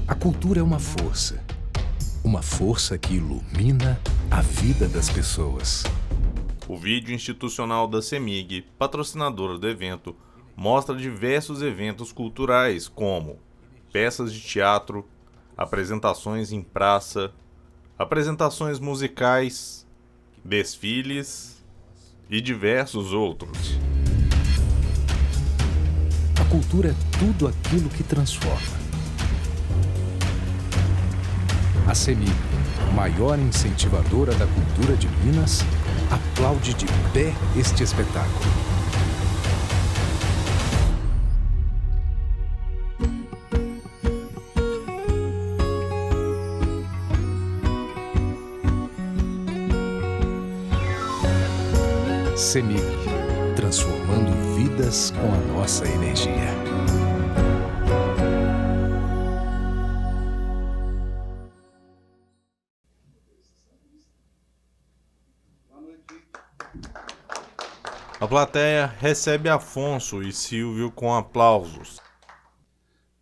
A cultura é uma força que ilumina a vida das pessoas. O vídeo institucional da CEMIG, patrocinadora do evento, mostra diversos eventos culturais como peças de teatro, apresentações em praça, apresentações musicais, desfiles e diversos outros. A cultura é tudo aquilo que transforma. A CEMIG, maior incentivadora da cultura de Minas, aplaude de pé este espetáculo. CEMIG, transformando vidas com a nossa energia. A plateia recebe Afonso e Silvio com aplausos.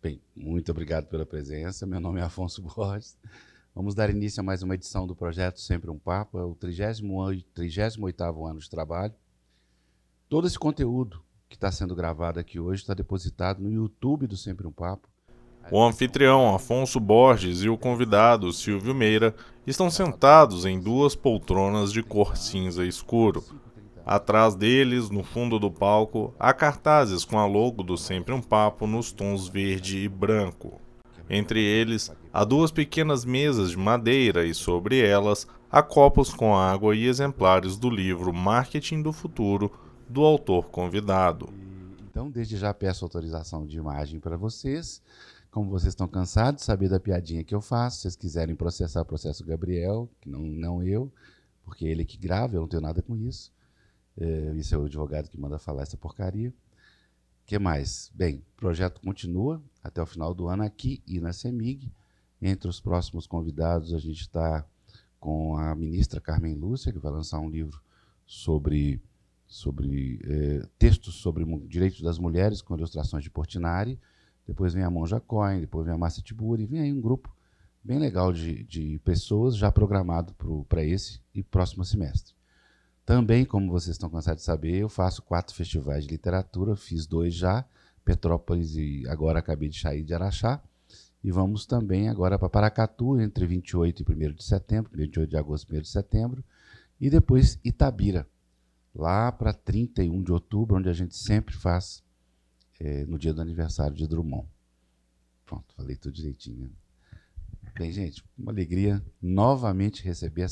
Bem, muito obrigado pela presença. Meu nome é Afonso Borges. Vamos dar início a mais uma edição do projeto Sempre um Papo, é o 38º ano de trabalho. Todo esse conteúdo que está sendo gravado aqui hoje está depositado no YouTube do Sempre um Papo. O anfitrião Afonso Borges e o convidado Silvio Meira estão sentados em duas poltronas de cor cinza escuro. Atrás deles, no fundo do palco, há cartazes com a logo do Sempre um Papo nos tons verde e branco. Entre eles, há duas pequenas mesas de madeira e sobre elas há copos com água e exemplares do livro Marketing do Futuro, do autor convidado. Então, desde já peço autorização de imagem para vocês. Como vocês estão cansados de saber da piadinha que eu faço, se vocês quiserem processar, processo Gabriel, que não eu, porque ele que grava, eu não tenho nada com isso. Isso é o advogado que manda falar essa porcaria. O que mais? Bem, o projeto continua até o final do ano aqui e na CEMIG. Entre os próximos convidados, a gente está com a ministra Carmen Lúcia, que vai lançar um livro sobre textos sobre direitos das mulheres com ilustrações de Portinari. Depois vem a Monja Cohen, depois vem a Márcia Tiburi, vem aí um grupo bem legal de pessoas já programado para esse e próximo semestre. Também, como vocês estão cansados de saber, eu faço 4 festivais de literatura, fiz 2 já, Petrópolis e agora acabei de sair de Araxá. E vamos também agora para Paracatu, entre 28 e 1º de setembro, 28 de agosto e 1º de setembro, e depois Itabira, lá para 31 de outubro, onde a gente sempre faz no dia do aniversário de Drummond. Pronto, falei tudo direitinho. Bem, gente, uma alegria novamente receber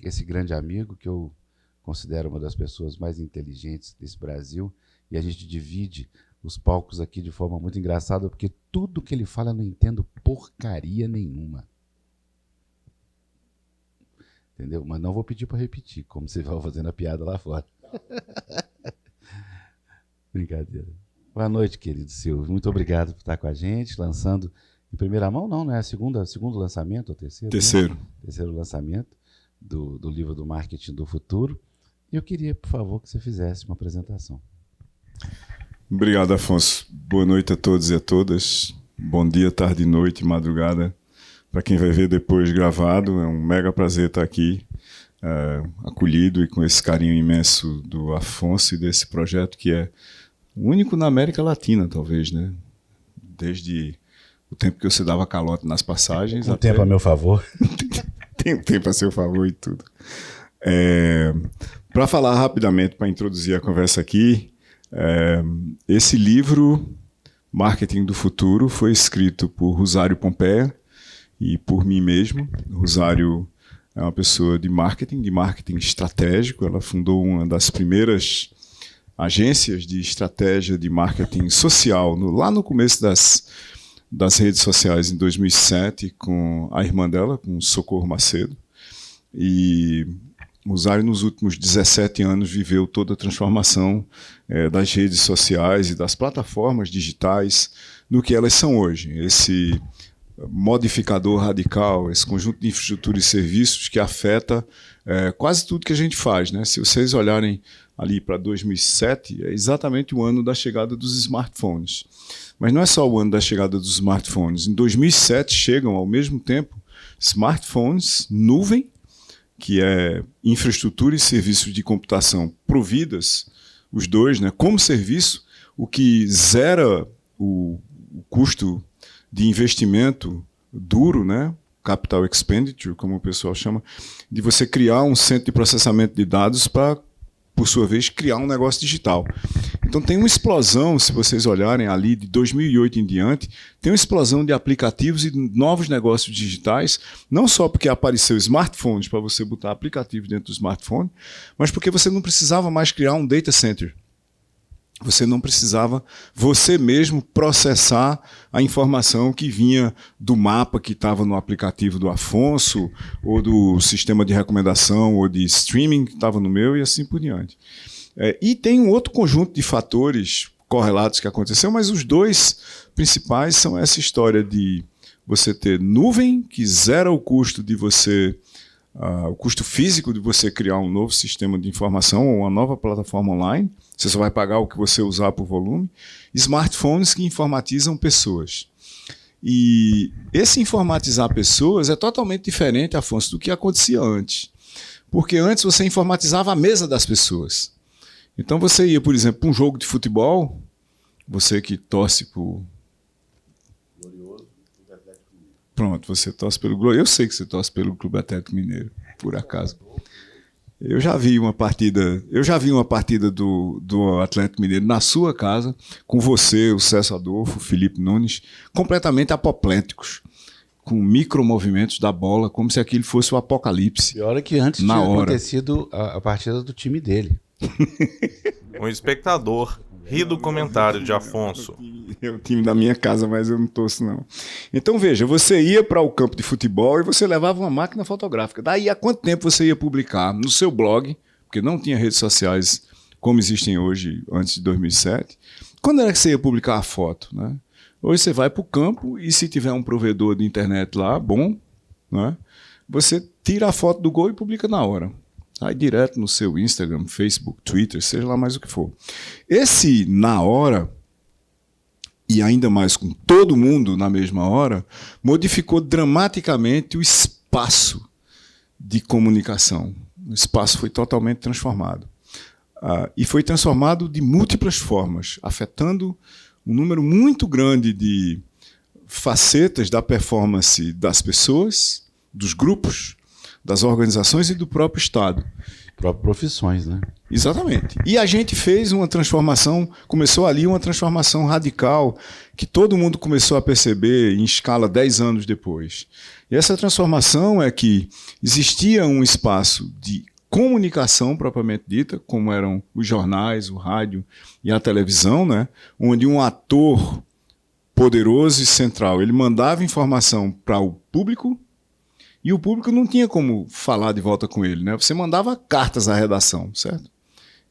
esse grande amigo que eu considero uma das pessoas mais inteligentes desse Brasil, e a gente divide os palcos aqui de forma muito engraçada, porque tudo que ele fala eu não entendo porcaria nenhuma. Entendeu? Mas não vou pedir para repetir, como você vai fazendo a piada lá fora. Brincadeira. Boa noite, querido Silvio. Muito obrigado por estar com a gente, lançando em primeira mão, não é? Segundo lançamento ou terceiro? Terceiro. Né? Terceiro lançamento do livro do Marketing do Futuro. E eu queria, por favor, que você fizesse uma apresentação. Obrigado, Afonso. Boa noite a todos e a todas. Bom dia, tarde, noite, madrugada. Para quem vai ver depois gravado, é um mega prazer estar aqui, acolhido e com esse carinho imenso do Afonso e desse projeto que é o único na América Latina, talvez, né? Desde o tempo que você dava calote nas passagens. Um tempo a meu favor. Tem um tempo a seu favor e tudo. Para falar rapidamente, para introduzir a conversa aqui, esse livro, Marketing do Futuro, foi escrito por Rosário Pompeia e por mim mesmo. Rosário é uma pessoa de marketing estratégico. Ela fundou uma das primeiras agências de estratégia de marketing social, lá no começo das redes sociais, em 2007, com a irmã dela, com Socorro Macedo. E Rosário, nos últimos 17 anos, viveu toda a transformação das redes sociais e das plataformas digitais no que elas são hoje. Esse modificador radical, esse conjunto de infraestrutura e serviços que afeta quase tudo que a gente faz, né? Se vocês olharem ali para 2007, é exatamente o ano da chegada dos smartphones. Mas não é só o ano da chegada dos smartphones. Em 2007 chegam, ao mesmo tempo, smartphones, nuvem, que é infraestrutura e serviços de computação providas, os dois, né, como serviço, o que zera o custo de investimento duro, né, capital expenditure, como o pessoal chama, de você criar um centro de processamento de dados para, por sua vez, criar um negócio digital. Então tem uma explosão, se vocês olharem ali, de 2008 em diante, tem uma explosão de aplicativos e novos negócios digitais, não só porque apareceu smartphones para você botar aplicativos dentro do smartphone, mas porque você não precisava mais criar um data center. Você não precisava você mesmo processar a informação que vinha do mapa que estava no aplicativo do Afonso, ou do sistema de recomendação, ou de streaming que estava no meu, e assim por diante. E tem um outro conjunto de fatores correlatos que aconteceu, mas os dois principais são essa história de você ter nuvem, que zera o custo de você, o custo físico de você criar um novo sistema de informação ou uma nova plataforma online. Você só vai pagar o que você usar por volume. Smartphones que informatizam pessoas. E esse informatizar pessoas é totalmente diferente, Afonso, do que acontecia antes. Porque antes você informatizava a mesa das pessoas. Então você ia, por exemplo, para um jogo de futebol, você que torce por... Pronto, você torce pelo Glorioso. Eu sei que você torce pelo Clube Atlético Mineiro, por acaso. Eu já vi uma partida do Atlético Mineiro na sua casa, com você, o César Adolfo, o Felipe Nunes, completamente apopléticos, com micromovimentos da bola, como se aquilo fosse o apocalipse. E olha que antes tinha acontecido a partida do time dele. Um espectador ri do comentário de Afonso. É o time da minha casa, mas eu não torço, não. Então, veja, você ia para o campo de futebol e você levava uma máquina fotográfica. Daí, há quanto tempo você ia publicar no seu blog, porque não tinha redes sociais como existem hoje, antes de 2007. Quando era que você ia publicar a foto, né? Hoje você vai para o campo e se tiver um provedor de internet lá, bom, né? Você tira a foto do gol e publica na hora. Sai direto no seu Instagram, Facebook, Twitter, seja lá mais o que for. Esse na hora, e ainda mais com todo mundo na mesma hora, modificou dramaticamente o espaço de comunicação. O espaço foi totalmente transformado. E foi transformado de múltiplas formas, afetando um número muito grande de facetas da performance das pessoas, dos grupos, das organizações e do próprio Estado. Próprias profissões, né? Exatamente. E a gente fez uma transformação, começou ali uma transformação radical, que todo mundo começou a perceber em escala 10 anos depois. E essa transformação é que existia um espaço de comunicação propriamente dita, como eram os jornais, o rádio e a televisão, né? Onde um ator poderoso e central, ele mandava informação para o público, e o público não tinha como falar de volta com ele, né? Você mandava cartas à redação, certo?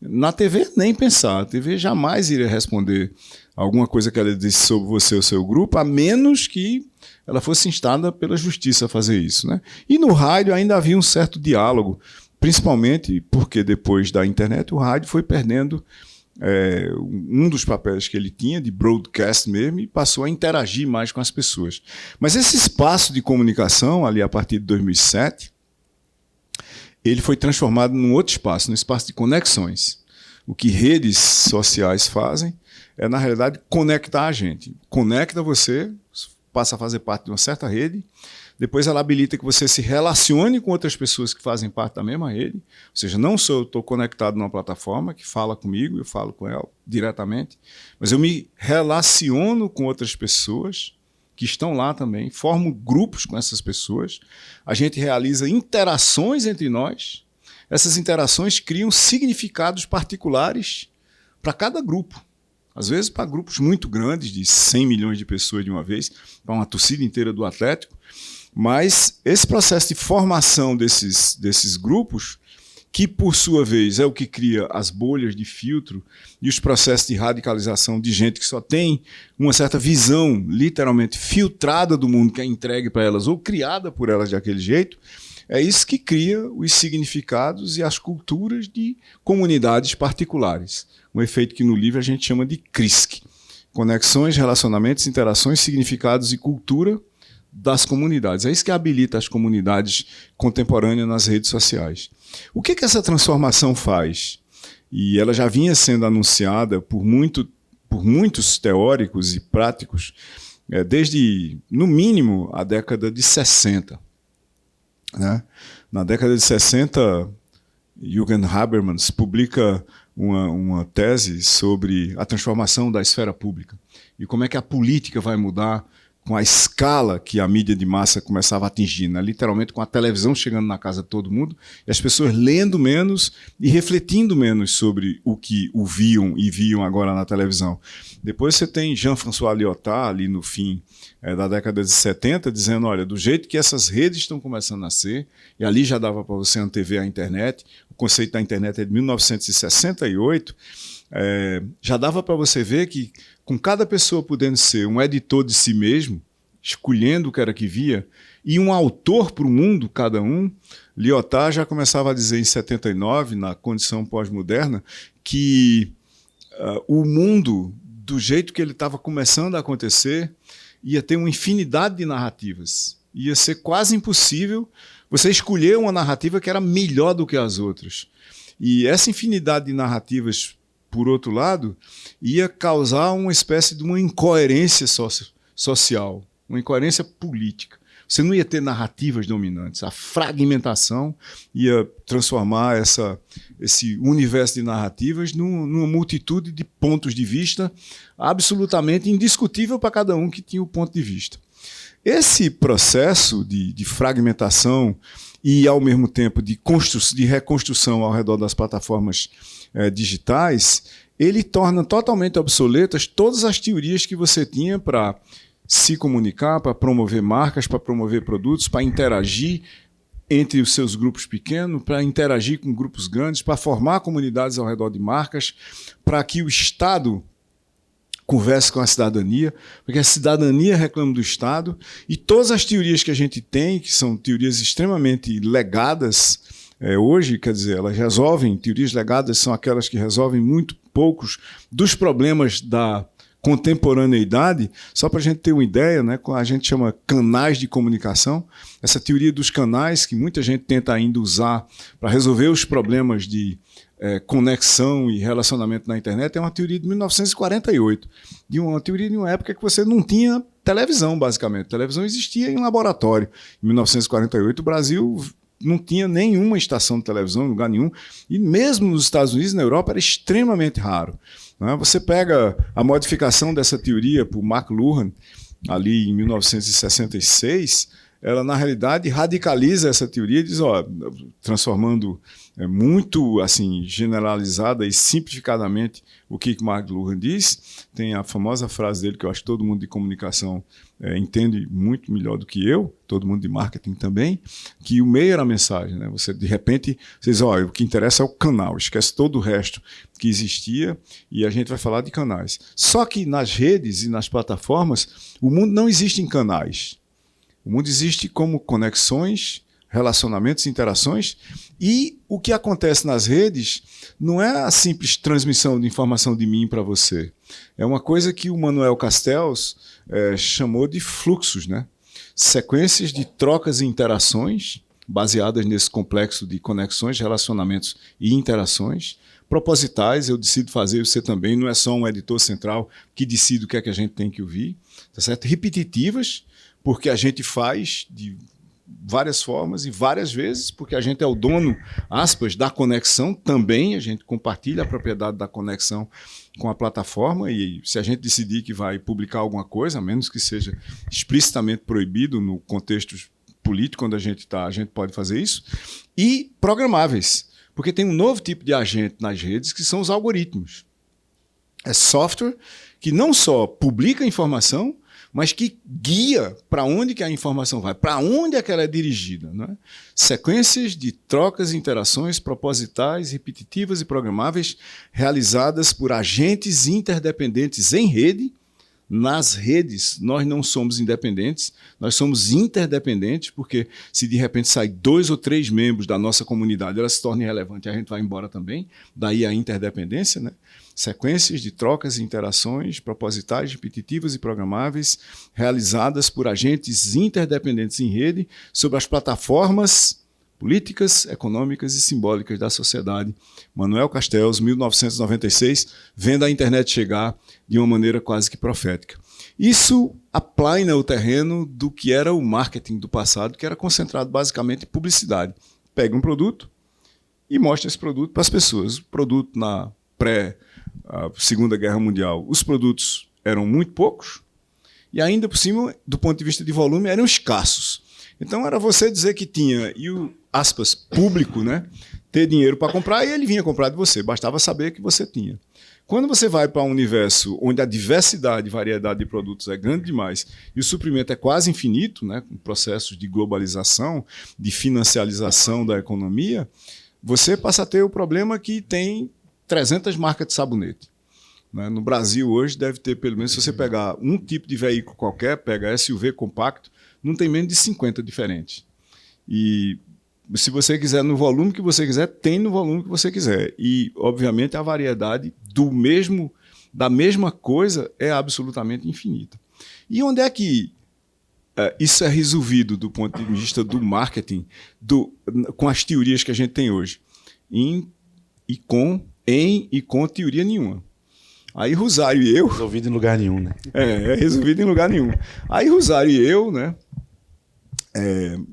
Na TV, nem pensar. A TV jamais iria responder alguma coisa que ela disse sobre você ou seu grupo, a menos que ela fosse instada pela justiça a fazer isso, né? E no rádio ainda havia um certo diálogo, principalmente porque depois da internet o rádio foi perdendo um dos papéis que ele tinha, de broadcast mesmo, e passou a interagir mais com as pessoas. Mas esse espaço de comunicação, ali a partir de 2007, ele foi transformado num outro espaço, num espaço de conexões. O que redes sociais fazem é, na realidade, conectar a gente. Conecta você, passa a fazer parte de uma certa rede, depois ela habilita que você se relacione com outras pessoas que fazem parte da mesma rede. Ou seja, não só eu estou conectado numa plataforma que fala comigo, eu falo com ela diretamente, mas eu me relaciono com outras pessoas que estão lá também, formo grupos com essas pessoas, a gente realiza interações entre nós, essas interações criam significados particulares para cada grupo. Às vezes para grupos muito grandes, de 100 milhões de pessoas de uma vez, para uma torcida inteira do Atlético. Mas esse processo de formação desses grupos, que por sua vez é o que cria as bolhas de filtro e os processos de radicalização de gente que só tem uma certa visão literalmente filtrada do mundo que é entregue para elas ou criada por elas daquele jeito, É isso que cria os significados e as culturas de comunidades particulares. Um efeito que no livro a gente chama de CRISC. Conexões, relacionamentos, interações, significados e cultura das comunidades. É isso que habilita as comunidades contemporâneas nas redes sociais. O que essa transformação faz? E ela já vinha sendo anunciada por muitos teóricos e práticos desde, no mínimo, a década de 60. Né? Na década de 60, Jürgen Habermas publica uma tese sobre a transformação da esfera pública e como é que a política vai mudar com a escala que a mídia de massa começava a atingir, né? Literalmente com a televisão chegando na casa de todo mundo e as pessoas lendo menos e refletindo menos sobre o que ouviam e viam agora na televisão. Depois você tem Jean-François Lyotard, ali no fim da década de 70, dizendo, olha, do jeito que essas redes estão começando a ser, e ali já dava para você antever a internet, o conceito da internet é de 1968, já dava para você ver que com cada pessoa podendo ser um editor de si mesmo, escolhendo o que era que via, e um autor para o mundo, cada um, Lyotard já começava a dizer em 79, na condição pós-moderna, que o mundo, do jeito que ele estava começando a acontecer, ia ter uma infinidade de narrativas. Ia ser quase impossível você escolher uma narrativa que era melhor do que as outras. E essa infinidade de narrativas, por outro lado, ia causar uma espécie de uma incoerência social, uma incoerência política. Você não ia ter narrativas dominantes. A fragmentação ia transformar esse universo de narrativas numa multitude de pontos de vista absolutamente indiscutível para cada um que tinha o ponto de vista. Esse processo de fragmentação e, ao mesmo tempo, de reconstrução ao redor das plataformas digitais, ele torna totalmente obsoletas todas as teorias que você tinha para se comunicar, para promover marcas, para promover produtos, para interagir entre os seus grupos pequenos, para interagir com grupos grandes, para formar comunidades ao redor de marcas, para que o Estado converse com a cidadania, porque a cidadania reclama do Estado, e todas as teorias que a gente tem, que são teorias extremamente legadas hoje, quer dizer, elas resolvem, teorias legadas são aquelas que resolvem muito poucos dos problemas da contemporaneidade. Só para a gente ter uma ideia, né, a gente chama canais de comunicação, essa teoria dos canais que muita gente tenta ainda usar para resolver os problemas de conexão e relacionamento na internet, é uma teoria de 1948, uma teoria de uma época que você não tinha televisão, basicamente. A televisão existia em laboratório. Em 1948, o Brasil não tinha nenhuma estação de televisão em lugar nenhum, e mesmo nos Estados Unidos e na Europa era extremamente raro. Você pega a modificação dessa teoria por McLuhan, ali em 1966, ela, na realidade, radicaliza essa teoria e diz, transformando muito assim, generalizada e simplificadamente o que McLuhan diz. Tem a famosa frase dele, que eu acho que todo mundo de comunicação entende muito melhor do que eu, todo mundo de marketing também, que o meio era a mensagem. Né? Você, de repente, você diz, o que interessa é o canal, esquece todo o resto que existia e a gente vai falar de canais. Só que nas redes e nas plataformas, o mundo não existe em canais. O mundo existe como conexões, relacionamentos, interações, e o que acontece nas redes não é a simples transmissão de informação de mim para você. É uma coisa que o Manuel Castells chamou de fluxos, né? Sequências de trocas e interações baseadas nesse complexo de conexões, relacionamentos e interações, propositais, eu decido fazer, você também, não é só um editor central que decide o que é que a gente tem que ouvir, tá certo? Repetitivas, porque a gente faz de várias formas e várias vezes, porque a gente é o dono, aspas, da conexão também, a gente compartilha a propriedade da conexão com a plataforma, e se a gente decidir que vai publicar alguma coisa, a menos que seja explicitamente proibido no contexto político onde a gente pode fazer isso, e programáveis, porque tem um novo tipo de agente nas redes que são os algoritmos. É software que não só publica informação, mas que guia para onde que a informação vai, para onde é que ela é dirigida. Né? Sequências de trocas e interações propositais, repetitivas e programáveis realizadas por agentes interdependentes em rede, nas redes, nós não somos independentes, nós somos interdependentes, porque se de repente sai 2 ou 3 membros da nossa comunidade, ela se torna irrelevante e a gente vai embora também, daí a interdependência, né? Sequências de trocas e interações propositais, repetitivas e programáveis, realizadas por agentes interdependentes em rede sobre as plataformas políticas, econômicas e simbólicas da sociedade. Manuel Castells, 1996, vendo a internet chegar de uma maneira quase que profética. Isso aplaina o terreno do que era o marketing do passado, que era concentrado basicamente em publicidade. Pega um produto e mostra esse produto para as pessoas. O produto na Segunda Guerra Mundial, os produtos eram muito poucos e ainda por cima, do ponto de vista de volume, eram escassos. Então era você dizer que tinha, e o, aspas, público, né, ter dinheiro para comprar, e ele vinha comprar de você, bastava saber que você tinha. Quando você vai para um universo onde a diversidade e variedade de produtos é grande demais e o suprimento é quase infinito, né, com processos de globalização, de financiarização da economia, você passa a ter o problema que tem 300 marcas de sabonete. No Brasil hoje deve ter, pelo menos, se você pegar um tipo de veículo qualquer, pega SUV compacto, não tem menos de 50 diferentes. E se você quiser no volume que você quiser, tem no volume que você quiser. E, obviamente, a variedade da mesma coisa é absolutamente infinita. E onde é que isso é resolvido do ponto de vista do marketing, com as teorias que a gente tem hoje? Em e com teoria nenhuma. Aí Rosário e eu... Resolvido em lugar nenhum, né? É resolvido em lugar nenhum. Aí Rosário e eu, né,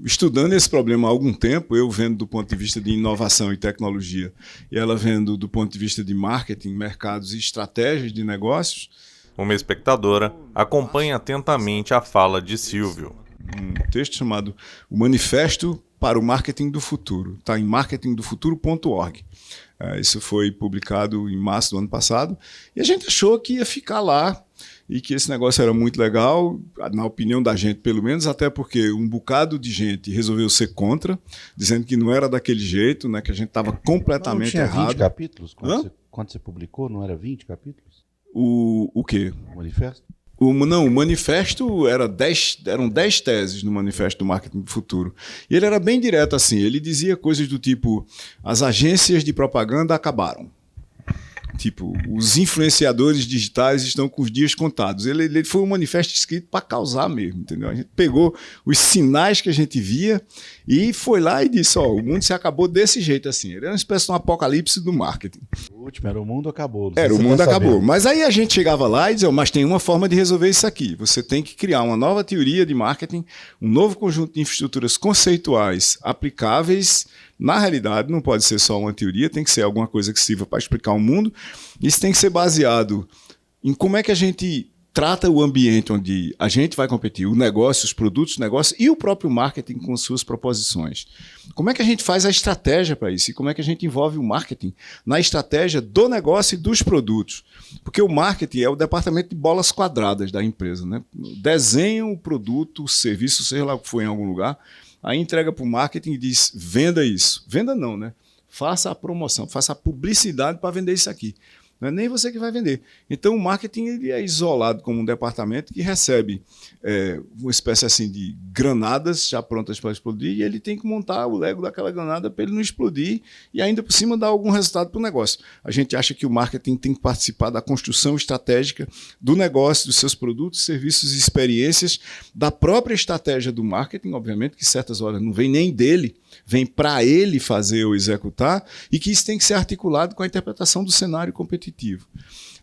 estudando esse problema há algum tempo, eu vendo do ponto de vista de inovação e tecnologia, e ela vendo do ponto de vista de marketing, mercados e estratégias de negócios. Uma espectadora acompanha atentamente a fala de Silvio. Um texto chamado O Manifesto para o Marketing do Futuro. Está em marketingdofuturo.org. Isso foi publicado em março do ano passado. E a gente achou que ia ficar lá e que esse negócio era muito legal, na opinião da gente, pelo menos, até porque um bocado de gente resolveu ser contra, dizendo que não era daquele jeito, né, que a gente estava completamente errado. Não tinha 20 capítulos? Quando você publicou, não era 20 capítulos? O quê? O manifesto? O manifesto eram 10 teses no manifesto do marketing do futuro. E ele era bem direto assim, ele dizia coisas do tipo, as agências de propaganda acabaram. Tipo, os influenciadores digitais estão com os dias contados. Ele foi um manifesto escrito para causar mesmo, entendeu? A gente pegou os sinais que a gente via e foi lá e disse, ó, o mundo se acabou desse jeito assim. Ele era uma espécie de um apocalipse do marketing. O último era o mundo acabou. Era, o mundo acabou. Mas aí a gente chegava lá e dizia, mas tem uma forma de resolver isso aqui. Você tem que criar uma nova teoria de marketing, um novo conjunto de infraestruturas conceituais aplicáveis. Na realidade, não pode ser só uma teoria, tem que ser alguma coisa que sirva para explicar o mundo. Isso tem que ser baseado em como é que a gente trata o ambiente onde a gente vai competir, o negócio, os produtos, o negócio e o próprio marketing com suas proposições. Como é que a gente faz a estratégia para isso? E como é que a gente envolve o marketing na estratégia do negócio e dos produtos? Porque o marketing é o departamento de bolas quadradas da empresa, né? Desenham o produto, o serviço, seja lá o que for em algum lugar, aí entrega para o marketing e diz, venda isso. Venda não, né? Faça a promoção, faça a publicidade para vender isso aqui. Não é nem você que vai vender. Então, o marketing ele é isolado como um departamento que recebe uma espécie assim de granadas já prontas para explodir e ele tem que montar o Lego daquela granada para ele não explodir e ainda por cima dar algum resultado para o negócio. A gente acha que o marketing tem que participar da construção estratégica do negócio, dos seus produtos, serviços e experiências, da própria estratégia do marketing, obviamente, que certas horas não vem nem dele, vem para ele fazer ou executar, e que isso tem que ser articulado com a interpretação do cenário competitivo.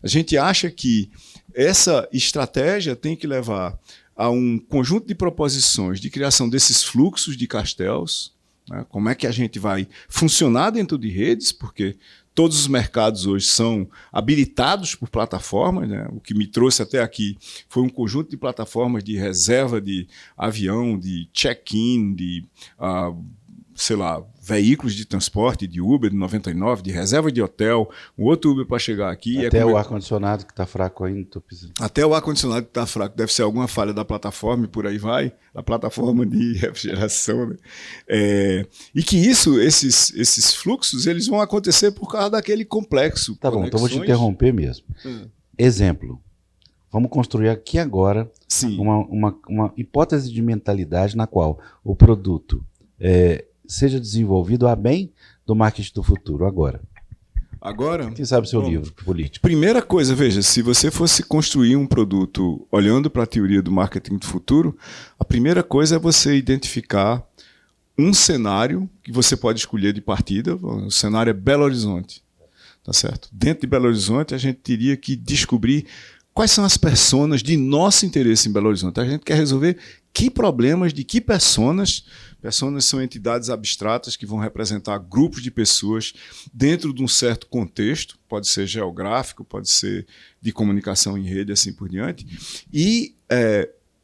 A gente acha que essa estratégia tem que levar a um conjunto de proposições de criação desses fluxos de Castells, né? Como é que a gente vai funcionar dentro de redes, porque todos os mercados hoje são habilitados por plataformas, né? O que me trouxe até aqui foi um conjunto de plataformas de reserva de avião, de check-in, de veículos de transporte, de Uber, de 99, de reserva de hotel, um outro Uber para chegar aqui. Até o ar-condicionado que está fraco ainda. Até o ar-condicionado que está fraco. Deve ser alguma falha da plataforma e por aí vai. Da plataforma de refrigeração. Né? E que esses fluxos eles vão acontecer por causa daquele complexo. Tá bom, então vou te interromper mesmo. Exemplo. Vamos construir aqui agora Sim. uma hipótese de mentalidade na qual o produto seja desenvolvido a bem do marketing do futuro agora. Agora, Quem sabe o seu livro político? primeira coisa, veja, se você fosse construir um produto olhando para a teoria do marketing do futuro, a primeira coisa é você identificar um cenário que você pode escolher de partida. O cenário é Belo Horizonte, tá certo? Dentro de Belo Horizonte, a gente teria que descobrir quais são as personas de nosso interesse em Belo Horizonte. A gente quer resolver que problemas de que personas. Personas são entidades abstratas que vão representar grupos de pessoas dentro de um certo contexto, pode ser geográfico, pode ser de comunicação em rede, assim por diante. E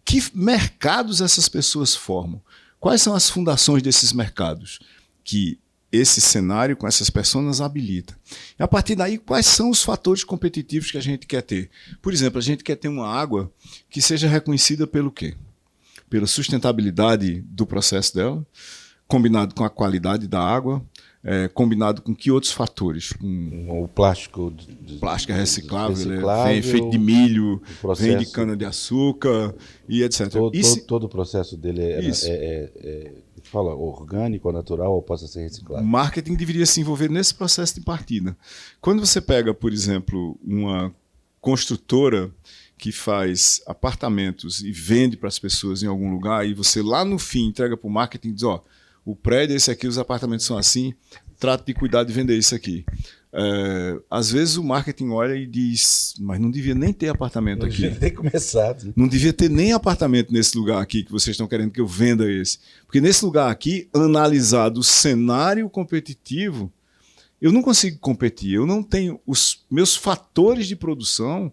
que mercados essas pessoas formam? Quais são as fundações desses mercados que esse cenário com essas pessoas habilita? E a partir daí, quais são os fatores competitivos que a gente quer ter? Por exemplo, a gente quer ter uma água que seja reconhecida pelo quê? Pela sustentabilidade do processo dela, combinado com a qualidade da água, combinado com que outros fatores? O plástico... Plástico é reciclável, vem feito de milho, vem de cana-de-açúcar e etc. Todo o processo dele fala orgânico ou natural ou possa ser reciclado. O marketing deveria se envolver nesse processo de partida. Quando você pega, por exemplo, uma construtora que faz apartamentos e vende para as pessoas em algum lugar, e você lá no fim entrega para o marketing e diz, o prédio é esse aqui, os apartamentos são assim, trata de cuidar de vender isso aqui. Às vezes o marketing olha e diz, mas não devia nem ter apartamento aqui. Não devia ter começado. Não devia ter nem apartamento nesse lugar aqui que vocês estão querendo que eu venda esse. Porque nesse lugar aqui, analisado o cenário competitivo, eu não consigo competir, eu não tenho os meus fatores de produção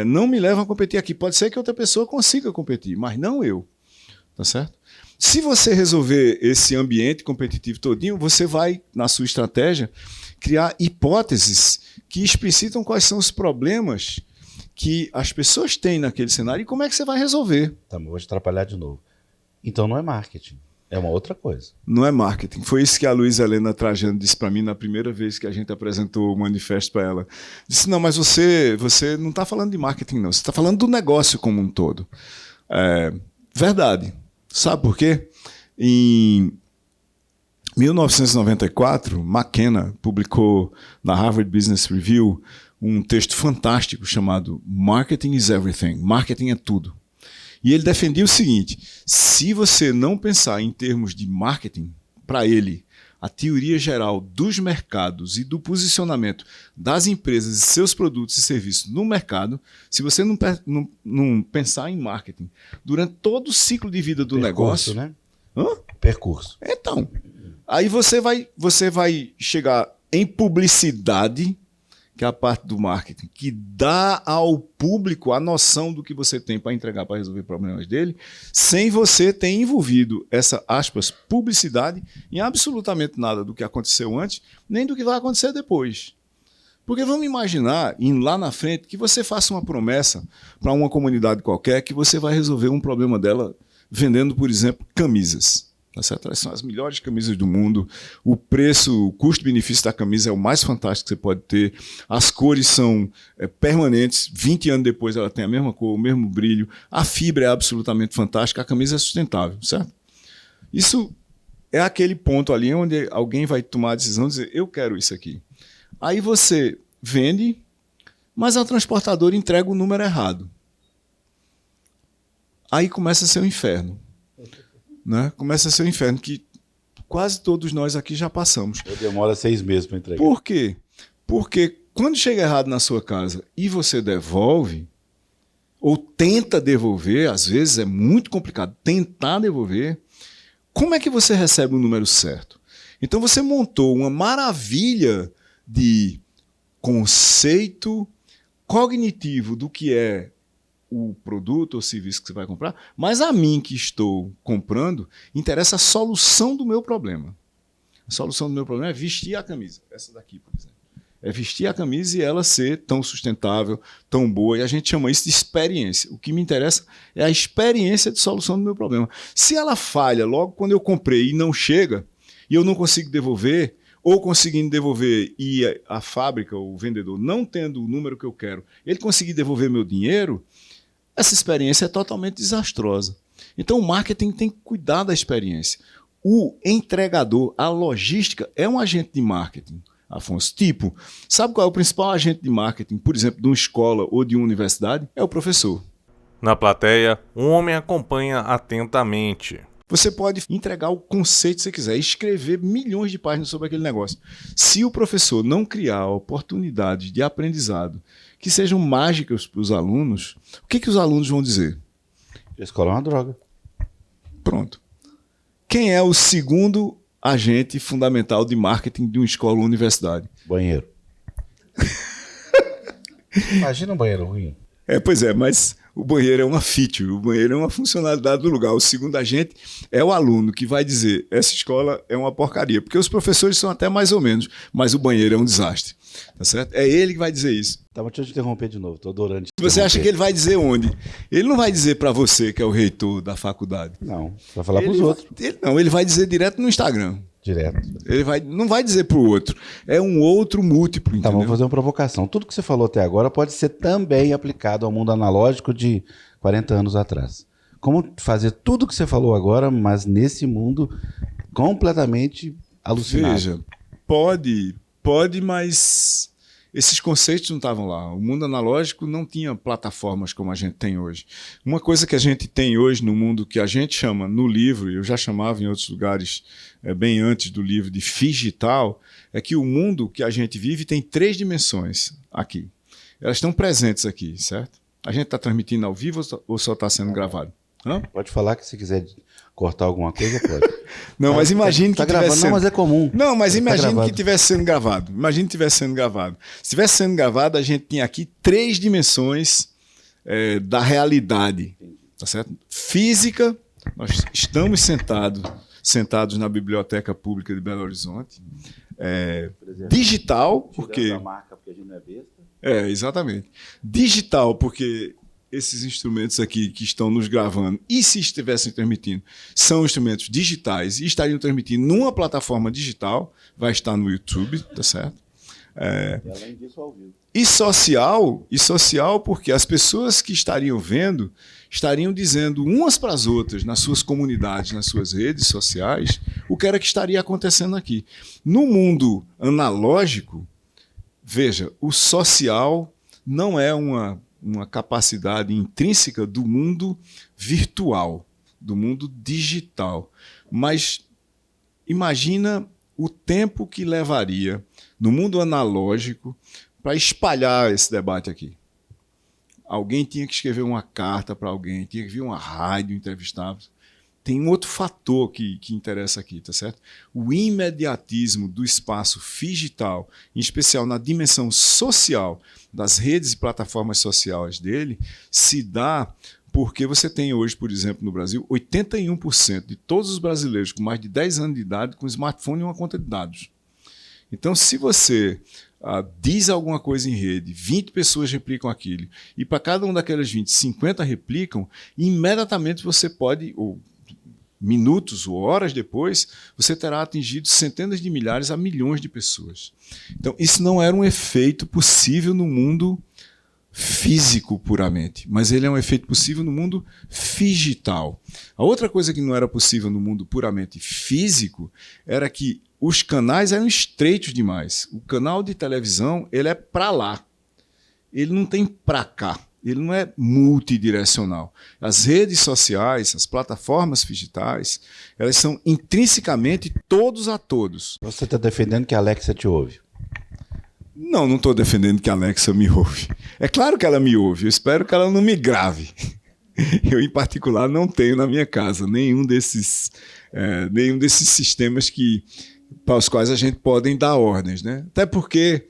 não me levam a competir aqui. Pode ser que outra pessoa consiga competir, mas não eu. Tá certo? Se você resolver esse ambiente competitivo todinho, você vai, na sua estratégia, criar hipóteses que explicitam quais são os problemas que as pessoas têm naquele cenário e como é que você vai resolver. Tá, vou te atrapalhar de novo. Então não é marketing. É uma outra coisa. Não é marketing. Foi isso que a Luísa Helena Trajano disse para mim na primeira vez que a gente apresentou o manifesto para ela. Disse, não, mas você não está falando de marketing, não. Você está falando do negócio como um todo. Verdade. Sabe por quê? Em 1994, McKenna publicou na Harvard Business Review um texto fantástico chamado Marketing is Everything. Marketing é tudo. E ele defendia o seguinte, se você não pensar em termos de marketing, para ele, a teoria geral dos mercados e do posicionamento das empresas e seus produtos e serviços no mercado, se você não pensar em marketing durante todo o ciclo de vida do negócio... Né? Hã? Percurso. Então, aí você vai chegar em publicidade, que é a parte do marketing, que dá ao público a noção do que você tem para entregar, para resolver problemas dele, sem você ter envolvido essa, aspas, publicidade em absolutamente nada do que aconteceu antes, nem do que vai acontecer depois. Porque vamos imaginar, lá na frente, que você faça uma promessa para uma comunidade qualquer que você vai resolver um problema dela vendendo, por exemplo, camisas. Tá certo? Elas são as melhores camisas do mundo. O preço, o custo-benefício da camisa é o mais fantástico que você pode ter. As cores são permanentes. 20 anos depois ela tem a mesma cor, o mesmo brilho. A fibra é absolutamente fantástica. A camisa é sustentável, certo? Isso é aquele ponto ali onde alguém vai tomar a decisão de dizer, eu quero isso aqui. Aí você vende, mas a transportadora entrega o número errado. Aí começa a ser um inferno. Né? Começa a ser um inferno que quase todos nós aqui já passamos. Demora 6 meses para entregar. Por quê? Porque quando chega errado na sua casa e você devolve, ou tenta devolver, às vezes é muito complicado tentar devolver, como é que você recebe o número certo? Então você montou uma maravilha de conceito cognitivo do que é o produto ou serviço que você vai comprar, mas a mim que estou comprando, interessa a solução do meu problema. A solução do meu problema é vestir a camisa. Essa daqui, por exemplo. É vestir a camisa e ela ser tão sustentável, tão boa, e a gente chama isso de experiência. O que me interessa é a experiência de solução do meu problema. Se ela falha logo quando eu comprei e não chega, e eu não consigo devolver, ou conseguindo devolver e a fábrica, o vendedor, não tendo o número que eu quero, ele conseguir devolver meu dinheiro, essa experiência é totalmente desastrosa. Então o marketing tem que cuidar da experiência. O entregador, a logística, é um agente de marketing, Afonso. Tipo, sabe qual é o principal agente de marketing, por exemplo, de uma escola ou de uma universidade? É o professor. Na plateia, um homem acompanha atentamente. Você pode entregar o conceito que você quiser, escrever milhões de páginas sobre aquele negócio. Se o professor não criar oportunidades de aprendizado que sejam mágicas para os alunos, o que os alunos vão dizer? A escola é uma droga. Pronto. Quem é o segundo agente fundamental de marketing de uma escola ou universidade? Banheiro. Imagina um banheiro ruim. Pois é, mas o banheiro é uma feature, o banheiro é uma funcionalidade do lugar. O segundo agente é o aluno que vai dizer, essa escola é uma porcaria, porque os professores são até mais ou menos, mas o banheiro é um desastre, tá certo? É ele que vai dizer isso. Tá, mas deixa eu te interromper de novo, tô adorando te Você acha interromper. que ele vai dizer onde? Ele não vai dizer para você, que é o reitor da faculdade. Não, vai falar pros outros. Ele vai dizer direto no Instagram. Direto. Não vai dizer pro outro. É um outro múltiplo, Tá, entendeu? vamos fazer uma provocação. Tudo que você falou até agora pode ser também aplicado ao mundo analógico de 40 anos atrás. Como fazer tudo que você falou agora, mas nesse mundo completamente alucinado. Veja, pode, mas esses conceitos não estavam lá. O mundo analógico não tinha plataformas como a gente tem hoje. Uma coisa que a gente tem hoje no mundo, que a gente chama no livro, eu já chamava em outros lugares, bem antes do livro, de digital, é que o mundo que a gente vive tem 3 dimensões aqui. Elas estão presentes aqui, certo? A gente está transmitindo ao vivo ou só está sendo gravado? Hã? Pode falar que se quiser cortar alguma coisa, pode. Não, mas imagine tá que gravando. tivesse Não, mas é comum. Não, mas Tá imagine gravado. que tivesse sendo gravado. Imagine que tivesse sendo gravado. Se tivesse sendo gravado, a gente tinha aqui 3 dimensões da realidade, tá certo? Física, nós estamos sentados na Biblioteca Pública de Belo Horizonte. Digital, porque... A marca, porque a gente não é besta. Exatamente. Digital, porque esses instrumentos aqui que estão nos gravando, e se estivessem transmitindo, são instrumentos digitais e estariam transmitindo numa plataforma digital, vai estar no YouTube, tá certo? E além disso, ao vivo. E social porque as pessoas que estariam vendo estariam dizendo umas para as outras, nas suas comunidades, nas suas redes sociais, o que era que estaria acontecendo aqui. No mundo analógico, veja, o social não é uma capacidade intrínseca do mundo virtual, do mundo digital. Mas imagina o tempo que levaria no mundo analógico para espalhar esse debate aqui. Alguém tinha que escrever uma carta para alguém, tinha que vir uma rádio entrevistar. Tem um outro fator que interessa aqui, tá certo? O imediatismo do espaço digital, em especial na dimensão social das redes e plataformas sociais dele, se dá porque você tem hoje, por exemplo, no Brasil, 81% de todos os brasileiros com mais de 10 anos de idade com smartphone e uma conta de dados. Então, se você diz alguma coisa em rede, 20 pessoas replicam aquilo, e para cada uma daquelas 20, 50 replicam, imediatamente você pode... minutos ou horas depois, você terá atingido centenas de milhares a milhões de pessoas. Então, isso não era um efeito possível no mundo físico puramente, mas ele é um efeito possível no mundo digital. A outra coisa que não era possível no mundo puramente físico era que os canais eram estreitos demais. O canal de televisão, ele é para lá. Ele não tem para cá. Ele não é multidirecional. As redes sociais, as plataformas digitais, elas são intrinsecamente todos a todos. Você está defendendo que a Alexa te ouve. Não estou defendendo que a Alexa me ouve. É claro que ela me ouve, eu espero que ela não me grave. Eu, em particular, não tenho na minha casa nenhum desses sistemas para os quais a gente pode dar ordens, né? Até porque,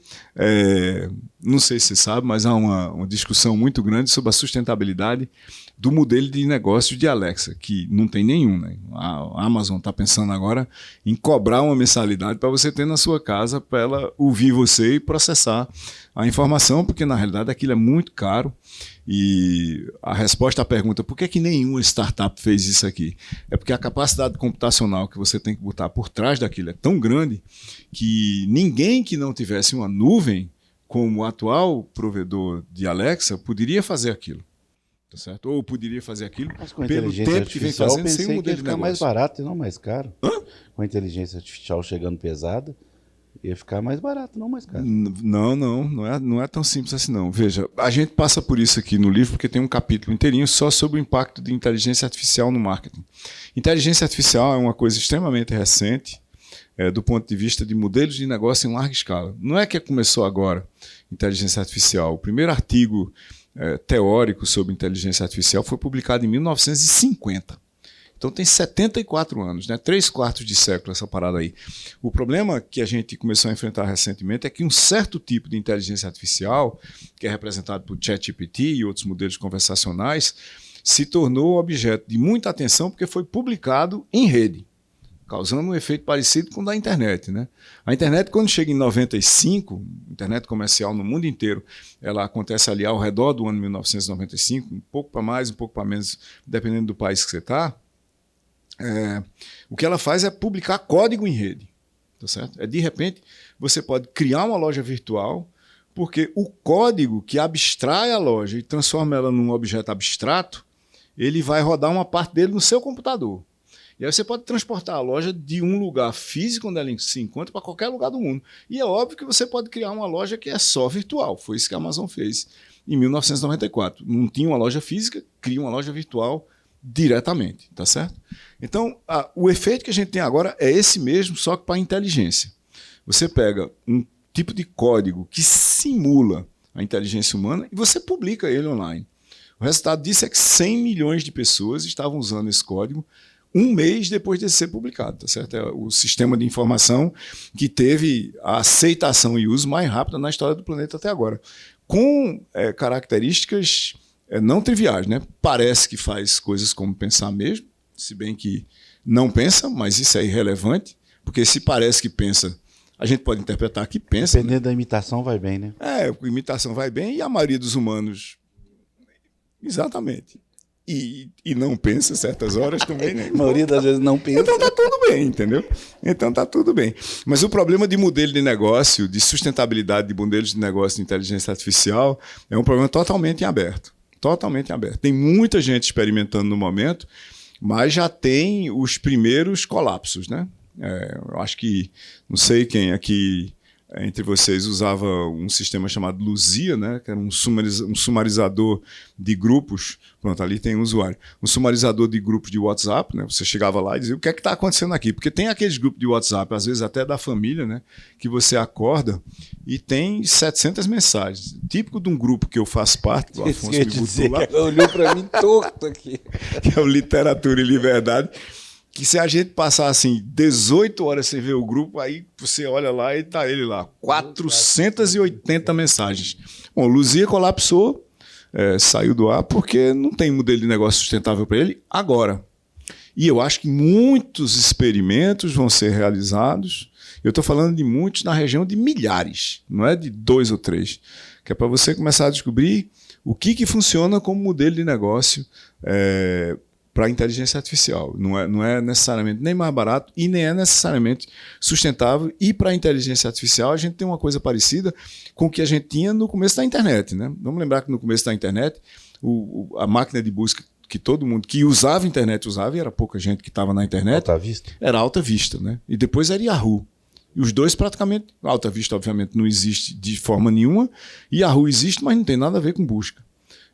não sei se você sabe, mas há uma discussão muito grande sobre a sustentabilidade do modelo de negócio de Alexa, que não tem nenhum, né? A Amazon está pensando agora em cobrar uma mensalidade para você ter na sua casa, para ela ouvir você e processar a informação, porque na realidade aquilo é muito caro. E a resposta à pergunta, por que nenhuma startup fez isso aqui? É porque a capacidade computacional que você tem que botar por trás daquilo é tão grande que ninguém que não tivesse uma nuvem como o atual provedor de Alexa poderia fazer aquilo. Tá certo? Ou poderia fazer aquilo pelo tempo que vem fazendo sem um modelo de negócio. Ia ficar mais barato e não mais caro. Hã? Com a inteligência artificial chegando pesada, ia ficar mais barato, não mais caro. Não é tão simples assim não. Veja, a gente passa por isso aqui no livro porque tem um capítulo inteirinho só sobre o impacto de inteligência artificial no marketing. Inteligência artificial é uma coisa extremamente recente do ponto de vista de modelos de negócio em larga escala. Não é que começou agora inteligência artificial. O primeiro artigo teórico sobre inteligência artificial foi publicado em 1950. Então tem 74 anos, né? 3/4 de século essa parada aí. O problema que a gente começou a enfrentar recentemente é que um certo tipo de inteligência artificial, que é representado por ChatGPT e outros modelos conversacionais, se tornou objeto de muita atenção porque foi publicado em rede, causando um efeito parecido com o da internet, né? A internet, quando chega em 95, internet comercial no mundo inteiro, ela acontece ali ao redor do ano 1995, um pouco para mais, um pouco para menos, dependendo do país que você está. O que ela faz é publicar código em rede, tá certo? De repente, você pode criar uma loja virtual, porque o código que abstrai a loja e transforma ela num objeto abstrato, ele vai rodar uma parte dele no seu computador. E aí você pode transportar a loja de um lugar físico onde ela se encontra para qualquer lugar do mundo. E é óbvio que você pode criar uma loja que é só virtual. Foi isso que a Amazon fez em 1994. Não tinha uma loja física, cria uma loja virtual diretamente, tá certo? Então, o efeito que a gente tem agora é esse mesmo, só que para a inteligência. Você pega um tipo de código que simula a inteligência humana e você publica ele online. O resultado disso é que 100 milhões de pessoas estavam usando esse código um mês depois de ser publicado, tá certo? É o sistema de informação que teve a aceitação e uso mais rápida na história do planeta até agora, com características não triviais, né? Parece que faz coisas como pensar mesmo, se bem que não pensa, mas isso é irrelevante, porque se parece que pensa, a gente pode interpretar que pensa. Dependendo da imitação vai bem, né? A imitação vai bem e a maioria dos humanos, exatamente. E não pensa certas horas também, né? A maioria das vezes não pensa. Então tá tudo bem, entendeu? Então tá tudo bem. Mas o problema de modelo de negócio, de sustentabilidade de modelos de negócio de inteligência artificial, é um problema totalmente em aberto. Totalmente em aberto. Tem muita gente experimentando no momento, mas já tem os primeiros colapsos, né? Eu acho que, não sei quem aqui entre vocês usava um sistema chamado Luzia, né, que era um sumarizador de grupos. Pronto, ali tem um usuário. Um sumarizador de grupos de WhatsApp, né? Você chegava lá e dizia, o que é que está acontecendo aqui? Porque tem aqueles grupos de WhatsApp, às vezes até da família, né, que você acorda e tem 700 mensagens. Típico de um grupo que eu faço parte, o Afonso me botou lá. Olhou para mim torto aqui. Que é o Literatura e Liberdade. Que se a gente passar assim 18 horas sem ver o grupo, aí você olha lá e tá ele lá, 480 mensagens. Bom, o Luzia colapsou, saiu do ar porque não tem modelo de negócio sustentável para ele agora. E eu acho que muitos experimentos vão ser realizados. Eu estou falando de muitos na região de milhares, não é de 2 ou 3. Que é para você começar a descobrir o que funciona como modelo de negócio para a inteligência artificial. Não é necessariamente nem mais barato e nem é necessariamente sustentável. E para a inteligência artificial a gente tem uma coisa parecida com o que a gente tinha no começo da internet, né? Vamos lembrar que no começo da internet a máquina de busca que todo mundo que usava a internet usava, e era pouca gente que estava na internet, Alta Vista. Era Alta Vista, né? E depois era Yahoo. E os dois praticamente, Alta Vista obviamente não existe de forma nenhuma, e Yahoo existe, mas não tem nada a ver com busca.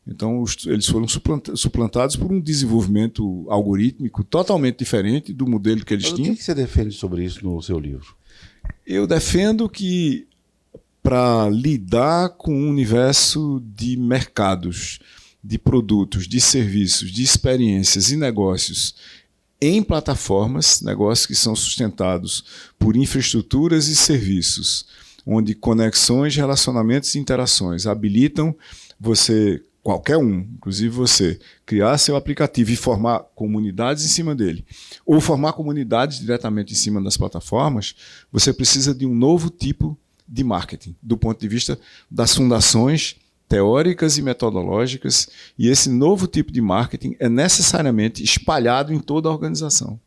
Então, eles foram suplantados por um desenvolvimento algorítmico totalmente diferente do modelo que eles tinham. O que você defende sobre isso no seu livro? Eu defendo que, para lidar com um universo de mercados, de produtos, de serviços, de experiências e negócios em plataformas, negócios que são sustentados por infraestruturas e serviços, onde conexões, relacionamentos e interações habilitam você, qualquer um, inclusive você, criar seu aplicativo e formar comunidades em cima dele, ou formar comunidades diretamente em cima das plataformas, você precisa de um novo tipo de marketing, do ponto de vista das fundações teóricas e metodológicas, e esse novo tipo de marketing é necessariamente espalhado em toda a organização.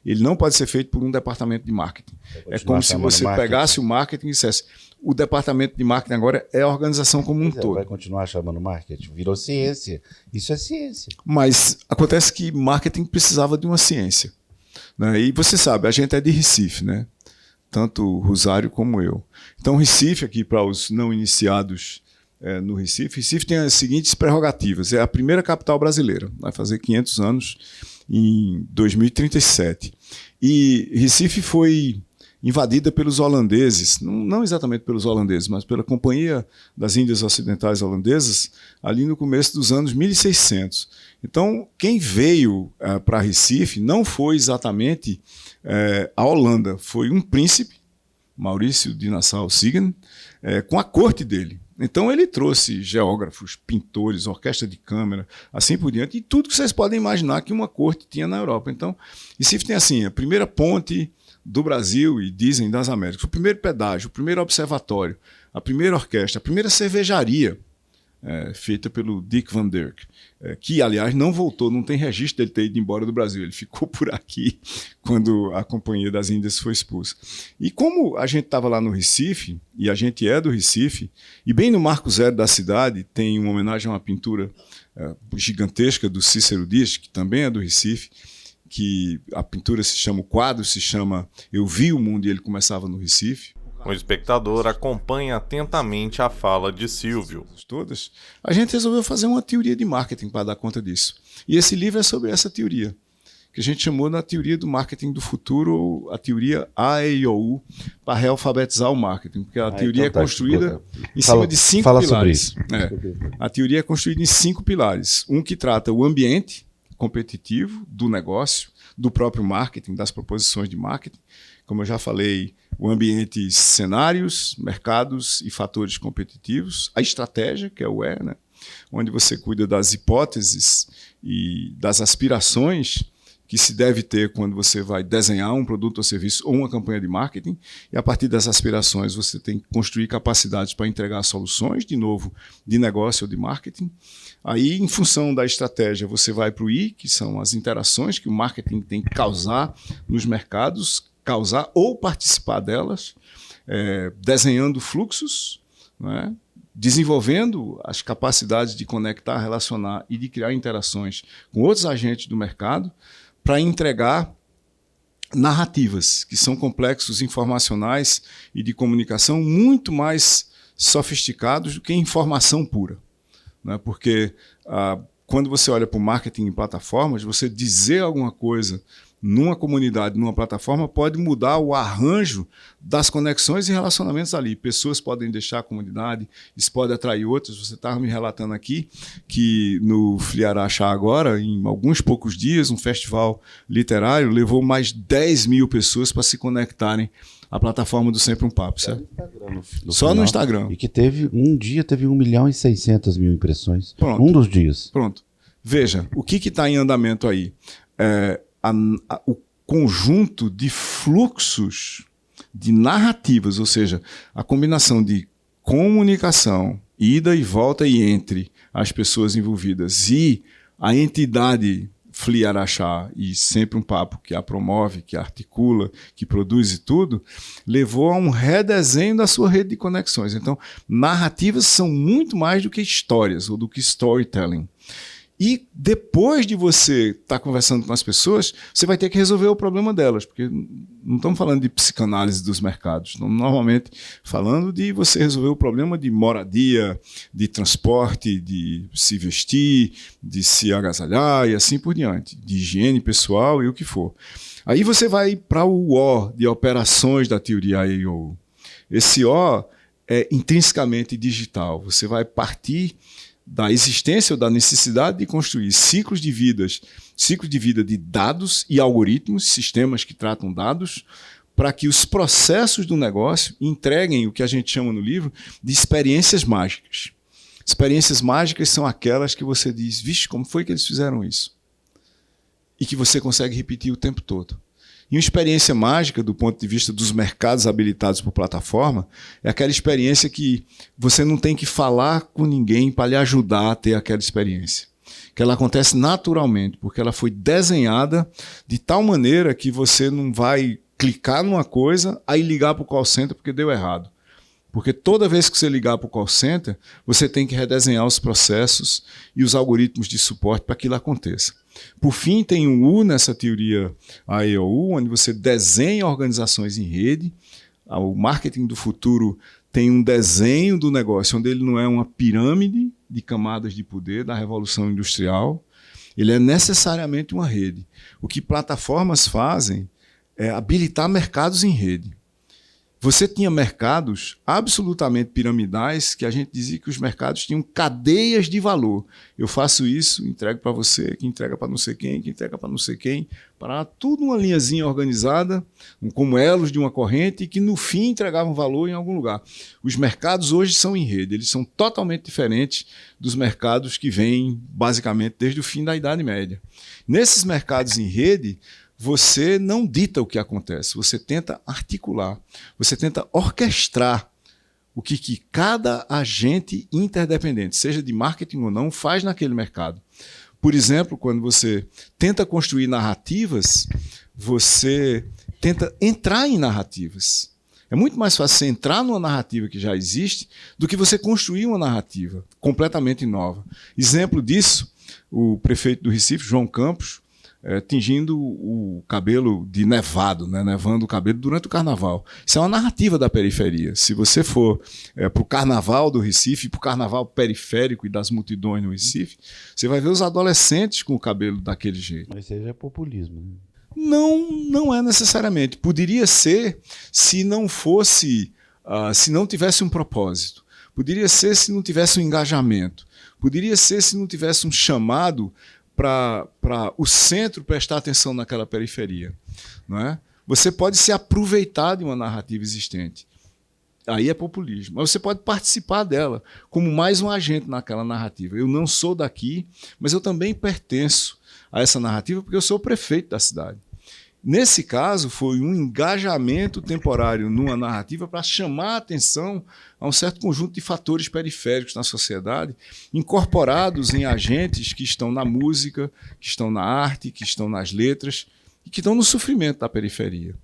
Ele não pode ser feito por um departamento de marketing. É como se você pegasse o marketing e dissesse: o departamento de marketing agora é a organização como um todo. Vai continuar chamando marketing? Virou ciência. Isso é ciência. Mas acontece que marketing precisava de uma ciência, né? E você sabe, a gente é de Recife, né? Tanto o Rosário como eu. Então, Recife, aqui para os não iniciados no Recife, Recife tem as seguintes prerrogativas. É a primeira capital brasileira, vai fazer 500 anos em 2037. E Recife foi invadida pelos holandeses, não exatamente pelos holandeses, mas pela Companhia das Índias Ocidentais Holandesas, ali no começo dos anos 1600. Então, quem veio para Recife não foi exatamente a Holanda, foi um príncipe, Maurício de Nassau-Siegen, com a corte dele. Então ele trouxe geógrafos, pintores, orquestra de câmara, assim por diante, e tudo que vocês podem imaginar que uma corte tinha na Europa. Então, Recife tem assim, a primeira ponte do Brasil e dizem das Américas, o primeiro pedágio, o primeiro observatório, a primeira orquestra, a primeira cervejaria feita pelo Dick Van Dyke, que, aliás, não voltou, não tem registro dele ter ido embora do Brasil, ele ficou por aqui quando a Companhia das Índias foi expulsa. E como a gente estava lá no Recife, e a gente é do Recife, e bem no Marco Zero da cidade tem uma homenagem a uma pintura gigantesca do Cícero Dias, que também é do Recife, que a pintura se chama, o quadro se chama Eu Vi o Mundo, e ele começava no Recife. O espectador acompanha atentamente a fala de Silvio. Todas. A gente resolveu fazer uma teoria de marketing para dar conta disso. E esse livro é sobre essa teoria, que a gente chamou na teoria do marketing do futuro, ou a teoria AEIOU, para realfabetizar o marketing, porque a teoria é construída em cima de 5 pilares. A teoria é construída em 5 pilares. Um que trata o ambiente competitivo do negócio, do próprio marketing, das proposições de marketing. Como eu já falei, o ambiente, cenários, mercados e fatores competitivos. A estratégia, que é o E, né? Onde você cuida das hipóteses e das aspirações que se deve ter quando você vai desenhar um produto ou serviço ou uma campanha de marketing. E a partir das aspirações você tem que construir capacidades para entregar soluções, de novo, de negócio ou de marketing. Aí, em função da estratégia, você vai para o I, que são as interações que o marketing tem que causar nos mercados, causar ou participar delas, desenhando fluxos, né? Desenvolvendo as capacidades de conectar, relacionar e de criar interações com outros agentes do mercado para entregar narrativas, que são complexos informacionais e de comunicação muito mais sofisticados do que informação pura, né? Porque quando você olha para o marketing em plataformas, você dizer alguma coisa numa comunidade, numa plataforma, pode mudar o arranjo das conexões e relacionamentos ali. Pessoas podem deixar a comunidade, isso pode atrair outras. Você estava me relatando aqui que no Fliaraxá agora, em alguns poucos dias, um festival literário levou mais 10 mil pessoas para se conectarem à plataforma do Sempre um Papo, certo? Só no Instagram. E que teve, um dia teve 1.600.000 impressões. Pronto. Um dos dias. Pronto. Veja, o que está em andamento aí? O conjunto de fluxos de narrativas, ou seja, a combinação de comunicação, ida e volta e entre as pessoas envolvidas e a entidade Fliaraxá e Sempre um Papo, que a promove, que a articula, que produz e tudo, levou a um redesenho da sua rede de conexões. Então, narrativas são muito mais do que histórias ou do que storytelling. E depois de você estar conversando com as pessoas, você vai ter que resolver o problema delas, porque não estamos falando de psicanálise dos mercados, estamos normalmente falando de você resolver o problema de moradia, de transporte, de se vestir, de se agasalhar e assim por diante, de higiene pessoal e o que for. Aí você vai para o O de operações da teoria AEIOU. Esse O é intrinsecamente digital, você vai partir da existência ou da necessidade de construir ciclos de vida de dados e algoritmos, sistemas que tratam dados, para que os processos do negócio entreguem o que a gente chama no livro de experiências mágicas. Experiências mágicas são aquelas que você diz, vixe, como foi que eles fizeram isso? E que você consegue repetir o tempo todo. E uma experiência mágica, do ponto de vista dos mercados habilitados por plataforma, é aquela experiência que você não tem que falar com ninguém para lhe ajudar a ter aquela experiência. Que ela acontece naturalmente, porque ela foi desenhada de tal maneira que você não vai clicar numa coisa, aí ligar para o call center porque deu errado. Porque toda vez que você ligar para o call center, você tem que redesenhar os processos e os algoritmos de suporte para que aquilo aconteça. Por fim, tem um U nessa teoria AEOU, onde você desenha organizações em rede. O marketing do futuro tem um desenho do negócio, onde ele não é uma pirâmide de camadas de poder da Revolução Industrial, ele é necessariamente uma rede. O que plataformas fazem é habilitar mercados em rede. Você tinha mercados absolutamente piramidais, que a gente dizia que os mercados tinham cadeias de valor. Eu faço isso, entrego para você, que entrega para não sei quem, que entrega para não sei quem, para tudo uma linhazinha organizada, como elos de uma corrente, e que no fim entregavam valor em algum lugar. Os mercados hoje são em rede, eles são totalmente diferentes dos mercados que vêm basicamente desde o fim da Idade Média. Nesses mercados em rede, você não dita o que acontece, você tenta articular, você tenta orquestrar o que cada agente interdependente, seja de marketing ou não, faz naquele mercado. Por exemplo, quando você tenta construir narrativas, você tenta entrar em narrativas. É muito mais fácil você entrar numa narrativa que já existe do que você construir uma narrativa completamente nova. Exemplo disso, o prefeito do Recife, João Campos, tingindo o cabelo de nevado, né? Nevando o cabelo durante o carnaval. Isso é uma narrativa da periferia. Se você for para o carnaval do Recife, para o carnaval periférico e das multidões no Recife, você vai ver os adolescentes com o cabelo daquele jeito. Mas isso aí já é populismo, né? Não é necessariamente. Poderia ser se não fosse, se não tivesse um propósito. Poderia ser se não tivesse um engajamento. Poderia ser se não tivesse um chamado para o centro prestar atenção naquela periferia. Não é? Você pode se aproveitar de uma narrativa existente. Aí é populismo. Mas você pode participar dela como mais um agente naquela narrativa. Eu não sou daqui, mas eu também pertenço a essa narrativa porque eu sou o prefeito da cidade. Nesse caso, foi um engajamento temporário numa narrativa para chamar a atenção a um certo conjunto de fatores periféricos na sociedade, incorporados em agentes que estão na música, que estão na arte, que estão nas letras e que estão no sofrimento da periferia.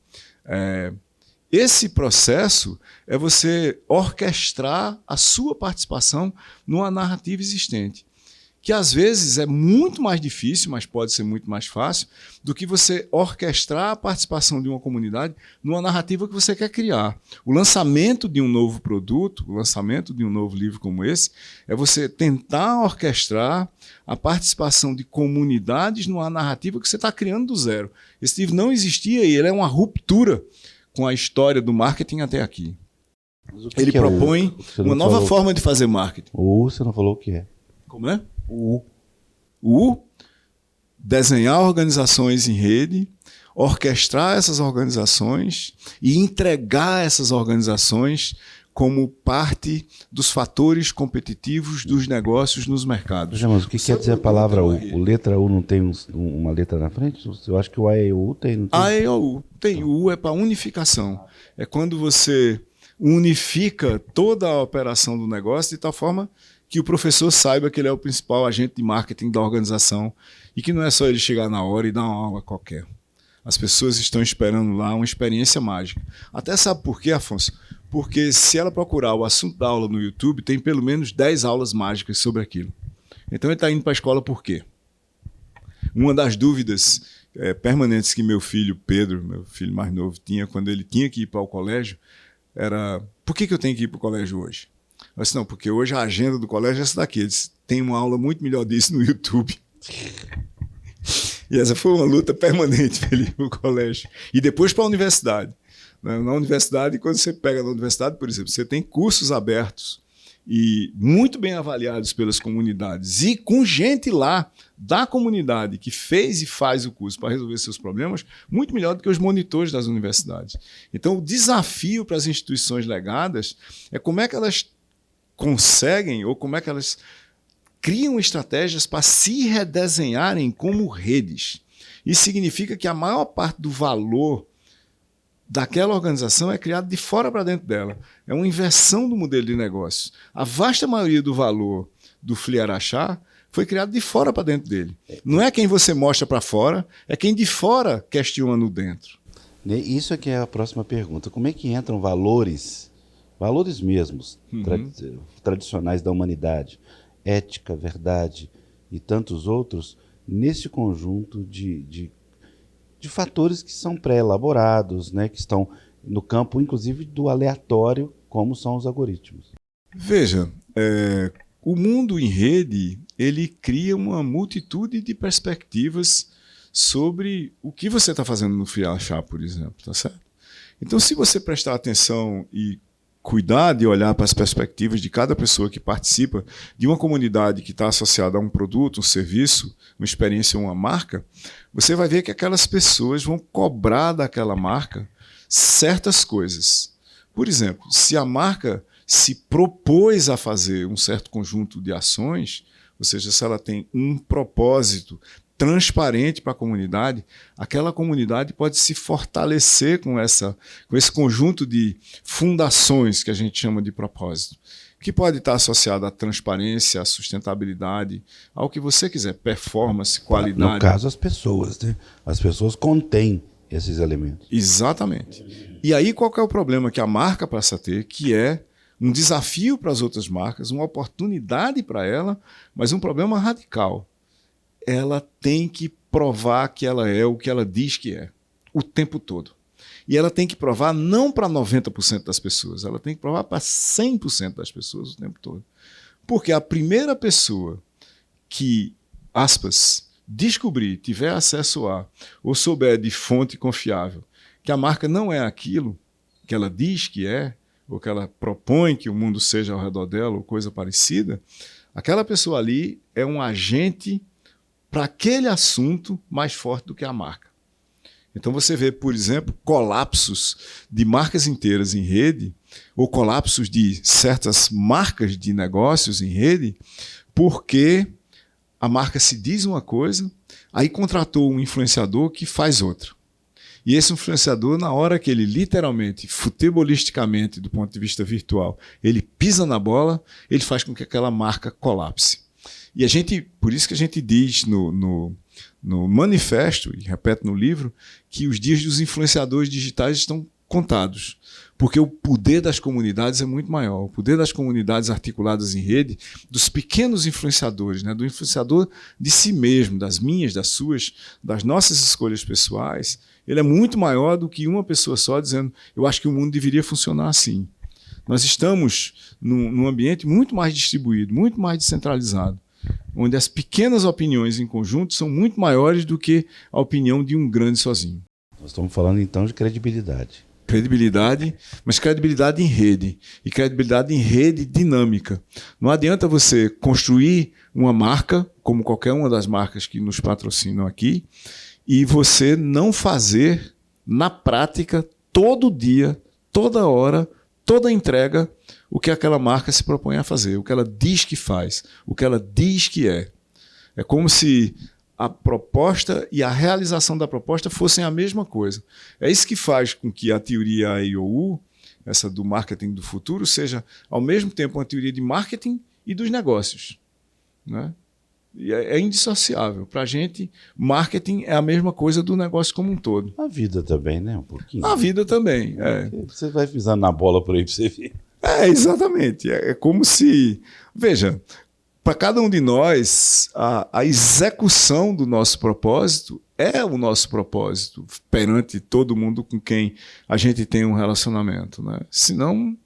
Esse processo é você orquestrar a sua participação numa narrativa existente, que às vezes é muito mais difícil, mas pode ser muito mais fácil, do que você orquestrar a participação de uma comunidade numa narrativa que você quer criar. O lançamento de um novo produto, o lançamento de um novo livro como esse, é você tentar orquestrar a participação de comunidades numa narrativa que você está criando do zero. Esse livro não existia e ele é uma ruptura com a história do marketing até aqui. Ele propõe uma nova forma de fazer marketing. Você não falou o que é. Como é? O desenhar organizações em rede, orquestrar essas organizações e entregar essas organizações como parte dos fatores competitivos dos negócios nos mercados. Mas o que quer dizer a palavra U? O letra U não tem uma letra na frente? Eu acho que o AEU tem. Não tem? AEU tem. O U é para unificação. É quando você unifica toda a operação do negócio de tal forma que o professor saiba que ele é o principal agente de marketing da organização e que não é só ele chegar na hora e dar uma aula qualquer. As pessoas estão esperando lá uma experiência mágica. Até sabe por quê, Afonso? Porque se ela procurar o assunto da aula no YouTube, tem pelo menos 10 aulas mágicas sobre aquilo. Então ele está indo para a escola por quê? Uma das dúvidas permanentes que meu filho Pedro, meu filho mais novo, tinha quando ele tinha que ir para o colégio, era: por que eu tenho que ir para o colégio hoje? Eu disse: não, porque hoje a agenda do colégio é essa daqui. Ele disse: tem uma aula muito melhor disso no YouTube. E essa foi uma luta permanente para ele ir para o colégio. E depois para a universidade. Na universidade, quando você pega na universidade, por exemplo, você tem cursos abertos e muito bem avaliados pelas comunidades e com gente lá da comunidade que fez e faz o curso para resolver seus problemas, muito melhor do que os monitores das universidades. Então, o desafio para as instituições legadas é como é que elas conseguem ou como é que elas criam estratégias para se redesenharem como redes. Isso significa que a maior parte do valor daquela organização é criado de fora para dentro dela. É uma inversão do modelo de negócios. A vasta maioria do valor do Fli Araxá foi criado de fora para dentro dele. Não é quem você mostra para fora, é quem de fora questiona no dentro. Isso aqui é a próxima pergunta. Como é que entram valores mesmos, tradicionais da humanidade, ética, verdade e tantos outros, nesse conjunto de fatores que são pré-elaborados, né, que estão no campo, inclusive, do aleatório, como são os algoritmos? Veja, o mundo em rede, ele cria uma multitude de perspectivas sobre o que você está fazendo no Fli Araxá, por exemplo, tá certo? Então, se você prestar atenção e cuidar de olhar para as perspectivas de cada pessoa que participa de uma comunidade que está associada a um produto, um serviço, uma experiência, uma marca, você vai ver que aquelas pessoas vão cobrar daquela marca certas coisas. Por exemplo, se a marca se propôs a fazer um certo conjunto de ações, ou seja, se ela tem um propósito transparente para a comunidade, aquela comunidade pode se fortalecer com esse conjunto de fundações que a gente chama de propósito, que pode estar associado à transparência, à sustentabilidade, ao que você quiser, performance, qualidade. No caso, as pessoas, né? As pessoas contêm esses elementos. Exatamente. E aí qual que é o problema que a marca passa a ter, que é um desafio para as outras marcas, uma oportunidade para ela, mas um problema radical. Ela tem que provar que ela é o que ela diz que é, o tempo todo. E ela tem que provar não para 90% das pessoas, ela tem que provar para 100% das pessoas o tempo todo. Porque a primeira pessoa que, aspas, descobrir, tiver acesso a, ou souber de fonte confiável, que a marca não é aquilo que ela diz que é, ou que ela propõe que o mundo seja ao redor dela, ou coisa parecida, aquela pessoa ali é um agente para aquele assunto mais forte do que a marca. Então você vê, por exemplo, colapsos de marcas inteiras em rede, ou colapsos de certas marcas de negócios em rede, porque a marca se diz uma coisa, aí contratou um influenciador que faz outra. E esse influenciador, na hora que ele literalmente, futebolisticamente, do ponto de vista virtual, ele pisa na bola, ele faz com que aquela marca colapse. E por isso que a gente diz no manifesto, e repete no livro, que os dias dos influenciadores digitais estão contados. Porque o poder das comunidades é muito maior. O poder das comunidades articuladas em rede, dos pequenos influenciadores, né, do influenciador de si mesmo, das minhas, das suas, das nossas escolhas pessoais, ele é muito maior do que uma pessoa só dizendo: eu acho que o mundo deveria funcionar assim. Nós estamos num ambiente muito mais distribuído, muito mais descentralizado, onde as pequenas opiniões em conjunto são muito maiores do que a opinião de um grande sozinho. Nós estamos falando então de credibilidade. Credibilidade, mas credibilidade em rede. E credibilidade em rede dinâmica. Não adianta você construir uma marca, como qualquer uma das marcas que nos patrocinam aqui, e você não fazer, na prática, todo dia, toda hora, toda entrega, o que aquela marca se propõe a fazer, o que ela diz que faz, o que ela diz que é. É como se a proposta e a realização da proposta fossem a mesma coisa. É isso que faz com que a teoria AIOU, essa do marketing do futuro, seja ao mesmo tempo uma teoria de marketing e dos negócios, né? E é indissociável. Para a gente, marketing é a mesma coisa do negócio como um todo. A vida também, né? Um pouquinho. A vida também, é. Você vai pisando na bola por aí para você ver. Exatamente. É como se... Veja, para cada um de nós, a execução do nosso propósito é o nosso propósito perante todo mundo com quem a gente tem um relacionamento, né? Senão,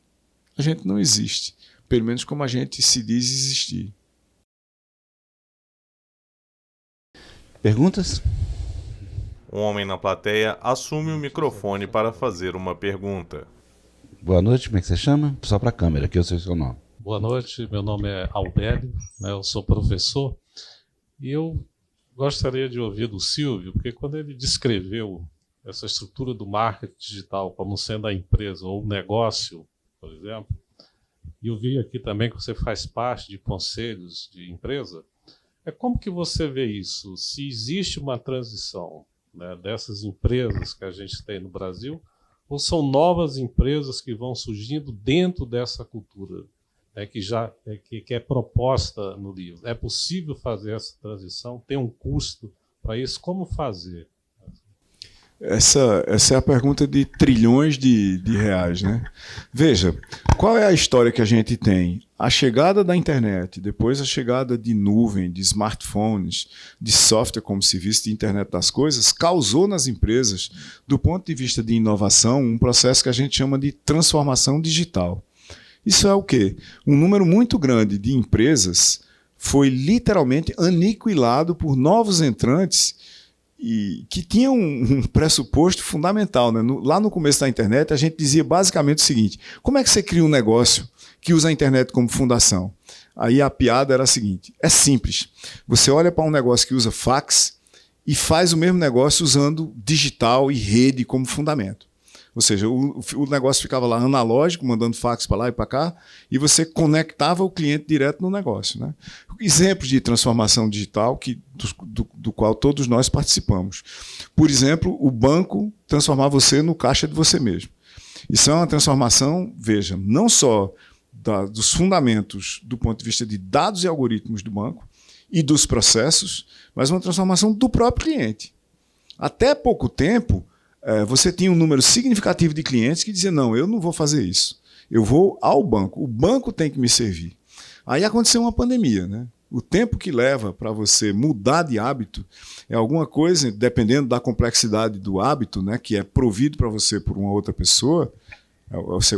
a gente não existe. Pelo menos como a gente se diz existir. Perguntas? Um homem na plateia assume o microfone para fazer uma pergunta. Boa noite, como é que você chama? Só para a câmera, que eu sei o seu nome. Boa noite, meu nome é Albélio, né, eu sou professor e eu gostaria de ouvir do Silvio, porque quando ele descreveu essa estrutura do marketing digital como sendo a empresa ou o negócio, por exemplo, e eu vi aqui também que você faz parte de conselhos de empresa, Como que você vê isso? Se existe uma transição, né, dessas empresas que a gente tem no Brasil, ou são novas empresas que vão surgindo dentro dessa cultura, que é proposta no livro? É possível fazer essa transição? Tem um custo para isso? Como fazer? Essa é a pergunta de trilhões de reais, né? Veja, qual é a história que a gente tem? A chegada da internet, depois a chegada de nuvem, de smartphones, de software como serviço, de internet das coisas, causou nas empresas, do ponto de vista de inovação, um processo que a gente chama de transformação digital. Isso é o quê? Um número muito grande de empresas foi literalmente aniquilado por novos entrantes e que tinham um pressuposto fundamental, né? Lá no começo da internet, a gente dizia basicamente o seguinte: como é que você cria um negócio que usa a internet como fundação? Aí a piada era a seguinte: é simples. Você olha para um negócio que usa fax e faz o mesmo negócio usando digital e rede como fundamento. Ou seja, o negócio ficava lá analógico, mandando fax para lá e para cá, e você conectava o cliente direto no negócio, né? Exemplos de transformação digital do qual todos nós participamos. Por exemplo, o banco transformar você no caixa de você mesmo. Isso é uma transformação, veja, não só dos fundamentos do ponto de vista de dados e algoritmos do banco e dos processos, mas uma transformação do próprio cliente. Até pouco tempo, você tinha um número significativo de clientes que diziam: não, eu não vou fazer isso. Eu vou ao banco. O banco tem que me servir. Aí aconteceu uma pandemia, né? O tempo que leva para você mudar de hábito é alguma coisa, dependendo da complexidade do hábito, né, que é provido para você por uma outra pessoa.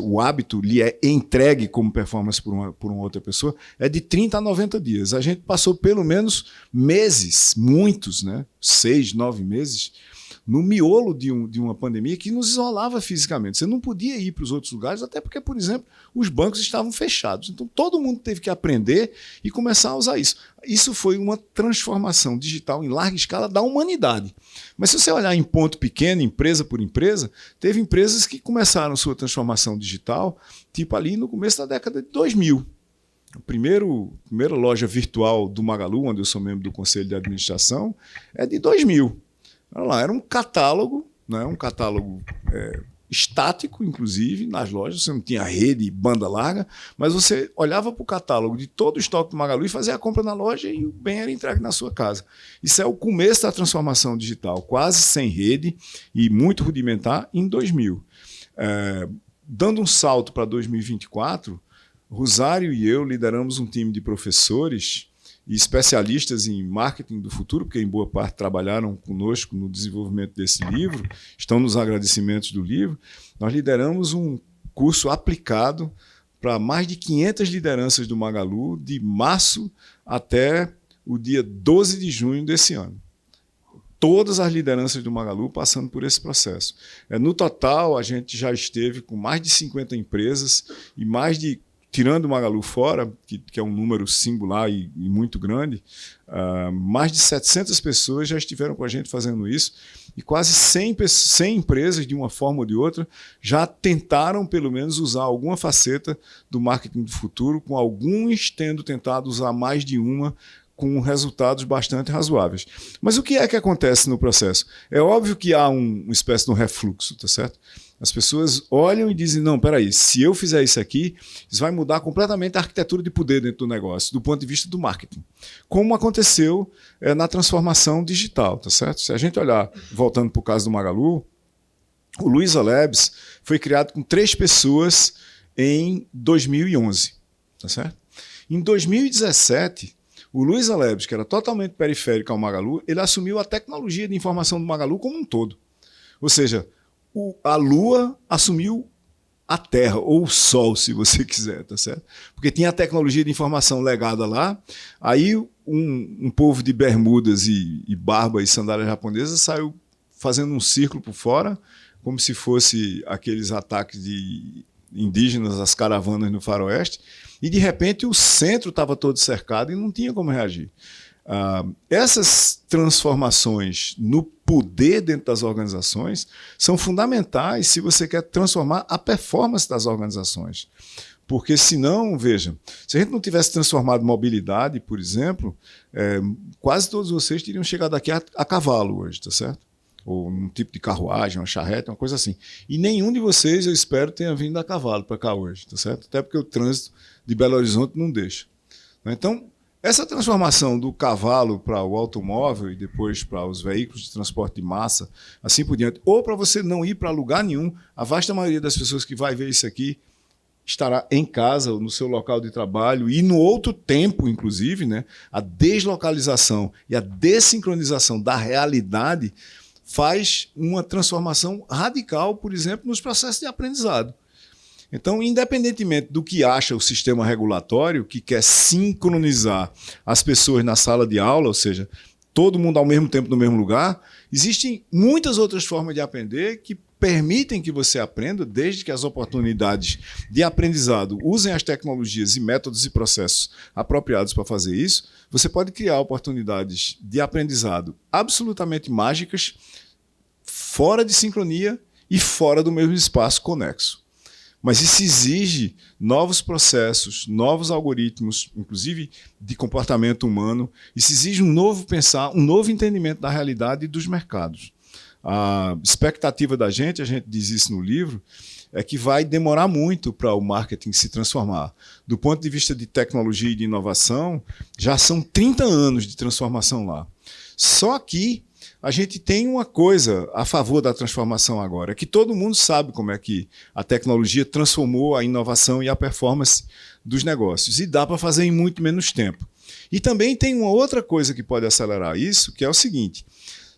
O hábito lhe é entregue como performance por uma outra pessoa, é de 30 a 90 dias. A gente passou pelo menos meses, muitos, né? 6, 9 meses, no miolo de uma pandemia que nos isolava fisicamente. Você não podia ir para os outros lugares, até porque, por exemplo, os bancos estavam fechados. Então, todo mundo teve que aprender e começar a usar isso. Isso foi uma transformação digital em larga escala da humanidade. Mas se você olhar em ponto pequeno, empresa por empresa, teve empresas que começaram sua transformação digital, tipo ali no começo da década de 2000. A primeira loja virtual do Magalu, onde eu sou membro do Conselho de Administração, é de 2000. Olha lá, era um catálogo, né, um catálogo estático, inclusive, nas lojas. Você não tinha rede e banda larga, mas você olhava para o catálogo de todo o estoque do Magalu e fazia a compra na loja e o bem era entregue na sua casa. Isso é o começo da transformação digital, quase sem rede e muito rudimentar em 2000. Dando um salto para 2024, Rosário e eu lideramos um time de professores e especialistas em marketing do futuro, porque em boa parte trabalharam conosco no desenvolvimento desse livro, estão nos agradecimentos do livro. Nós lideramos um curso aplicado para mais de 500 lideranças do Magalu, de março até o dia 12 de junho desse ano. Todas as lideranças do Magalu passando por esse processo. No total, a gente já esteve com mais de 50 empresas e mais de, tirando o Magalu fora, que é um número singular e muito grande, mais de 700 pessoas já estiveram com a gente fazendo isso, e quase 100 empresas, de uma forma ou de outra, já tentaram, pelo menos, usar alguma faceta do marketing do futuro, com alguns tendo tentado usar mais de uma, com resultados bastante razoáveis. Mas o que é que acontece no processo? É óbvio que há uma espécie de um refluxo, tá certo? As pessoas olham e dizem: não, peraí, se eu fizer isso aqui, isso vai mudar completamente a arquitetura de poder dentro do negócio, do ponto de vista do marketing. Como aconteceu na transformação digital, tá certo? Se a gente olhar, voltando para o caso do Magalu, o Luiza Labs foi criado com 3 pessoas em 2011, tá certo? Em 2017, o Luiza Labs, que era totalmente periférico ao Magalu, ele assumiu a tecnologia de informação do Magalu como um todo. Ou seja, a Lua assumiu a Terra, ou o Sol, se você quiser, tá certo? Porque tinha a tecnologia de informação legada lá, aí um povo de bermudas e barba e sandália japonesa saiu fazendo um círculo por fora, como se fosse aqueles ataques de indígenas às caravanas no faroeste, e de repente o centro estava todo cercado e não tinha como reagir. Essas transformações no poder dentro das organizações são fundamentais se você quer transformar a performance das organizações. Porque senão, veja, se a gente não tivesse transformado mobilidade, por exemplo, quase todos vocês teriam chegado aqui a cavalo hoje, tá certo? Ou num tipo de carruagem, uma charrete, uma coisa assim. E nenhum de vocês, eu espero, tenha vindo a cavalo para cá hoje, tá certo? Até porque o trânsito de Belo Horizonte não deixa. Então, essa transformação do cavalo para o automóvel e depois para os veículos de transporte de massa, assim por diante, ou para você não ir para lugar nenhum, a vasta maioria das pessoas que vai ver isso aqui estará em casa, ou no seu local de trabalho, e no outro tempo, inclusive, né, a deslocalização e a dessincronização da realidade faz uma transformação radical, por exemplo, nos processos de aprendizado. Então, independentemente do que acha o sistema regulatório, que quer sincronizar as pessoas na sala de aula, ou seja, todo mundo ao mesmo tempo no mesmo lugar, existem muitas outras formas de aprender que permitem que você aprenda, desde que as oportunidades de aprendizado usem as tecnologias e métodos e processos apropriados para fazer isso. Você pode criar oportunidades de aprendizado absolutamente mágicas, fora de sincronia e fora do mesmo espaço conexo. Mas isso exige novos processos, novos algoritmos, inclusive de comportamento humano. Isso exige um novo pensar, um novo entendimento da realidade e dos mercados. A expectativa da gente, a gente diz isso no livro, é que vai demorar muito para o marketing se transformar. Do ponto de vista de tecnologia e de inovação, já são 30 anos de transformação lá. Só que a gente tem uma coisa a favor da transformação agora, que todo mundo sabe como é que a tecnologia transformou a inovação e a performance dos negócios. E dá para fazer em muito menos tempo. E também tem uma outra coisa que pode acelerar isso, que é o seguinte: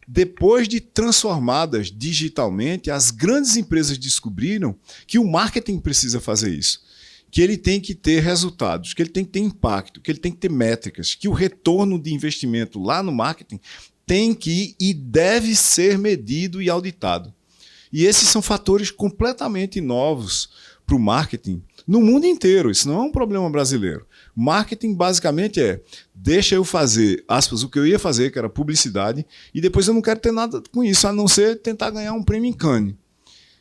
depois de transformadas digitalmente, as grandes empresas descobriram que o marketing precisa fazer isso. Que ele tem que ter resultados, que ele tem que ter impacto, que ele tem que ter métricas, que o retorno de investimento lá no marketing tem que e deve ser medido e auditado. E esses são fatores completamente novos para o marketing no mundo inteiro. Isso não é um problema brasileiro. Marketing basicamente deixa eu fazer, aspas, o que eu ia fazer, que era publicidade, e depois eu não quero ter nada com isso, a não ser tentar ganhar um prêmio em Cannes.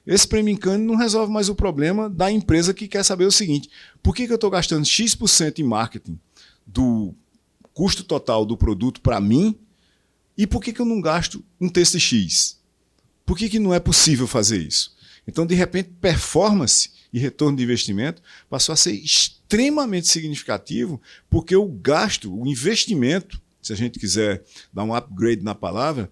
Esse prêmio em Cannes não resolve mais o problema da empresa que quer saber o seguinte: por que eu estou gastando X% em marketing do custo total do produto para mim, e por que eu não gasto um terço X? Por que não é possível fazer isso? Então, de repente, performance e retorno de investimento passou a ser extremamente significativo, porque o gasto, o investimento, se a gente quiser dar um upgrade na palavra,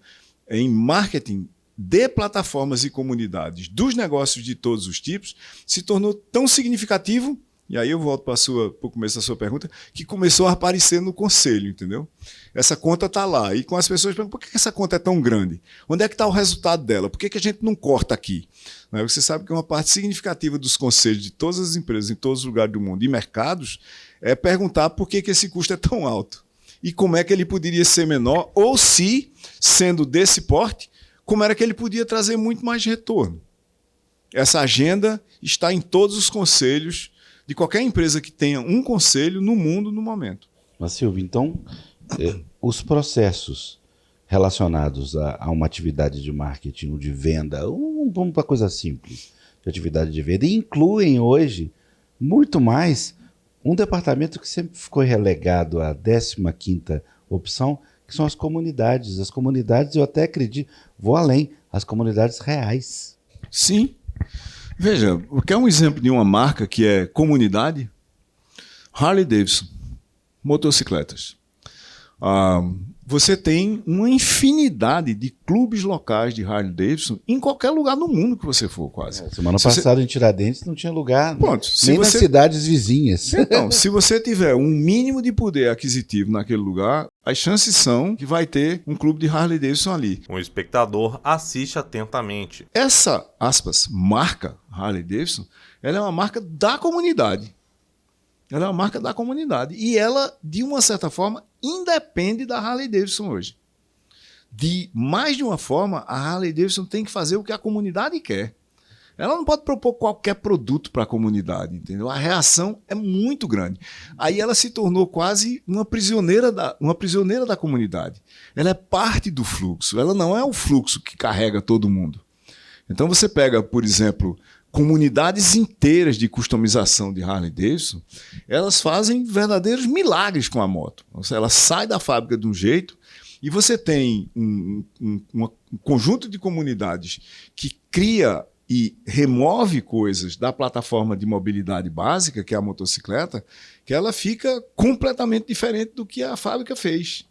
em marketing de plataformas e comunidades dos negócios de todos os tipos, se tornou tão significativo, e aí eu volto para o começo da sua pergunta, que começou a aparecer no conselho, entendeu? Essa conta está lá, e com as pessoas perguntam: por que essa conta é tão grande? Onde é que está o resultado dela? Por que a gente não corta aqui? Você sabe que uma parte significativa dos conselhos de todas as empresas, em todos os lugares do mundo, e mercados, é perguntar por que esse custo é tão alto. E como é que ele poderia ser menor, ou se, sendo desse porte, como era que ele podia trazer muito mais retorno. Essa agenda está em todos os conselhos de qualquer empresa que tenha um conselho no mundo no momento. Mas, Silvio, então, os processos relacionados a uma atividade de marketing ou de venda, vamos para coisa simples, de atividade de venda, incluem hoje muito mais um departamento que sempre ficou relegado à 15ª opção, que são as comunidades. As comunidades, eu até acredito, vou além, as comunidades reais. Sim. Veja, quer um exemplo de uma marca que é comunidade? Harley Davidson, motocicletas. Você tem uma infinidade de clubes locais de Harley Davidson em qualquer lugar do mundo que você for, quase. Semana passada em Tiradentes não tinha lugar, pronto, nem nas cidades vizinhas. Então, se você tiver um mínimo de poder aquisitivo naquele lugar, as chances são que vai ter um clube de Harley Davidson ali. O espectador assiste atentamente. Essa, aspas, marca Harley Davidson, ela é uma marca da comunidade. Ela é uma marca da comunidade. E ela, de uma certa forma, independe da Harley Davidson hoje. De mais de uma forma, a Harley Davidson tem que fazer o que a comunidade quer. Ela não pode propor qualquer produto para a comunidade, entendeu? A reação é muito grande. Aí ela se tornou quase uma prisioneira da comunidade. Ela é parte do fluxo. Ela não é o fluxo que carrega todo mundo. Então você pega, por exemplo, comunidades inteiras de customização de Harley Davidson, elas fazem verdadeiros milagres com a moto. Ela sai da fábrica de um jeito e você tem um conjunto de comunidades que cria e remove coisas da plataforma de mobilidade básica, que é a motocicleta, que ela fica completamente diferente do que a fábrica fez.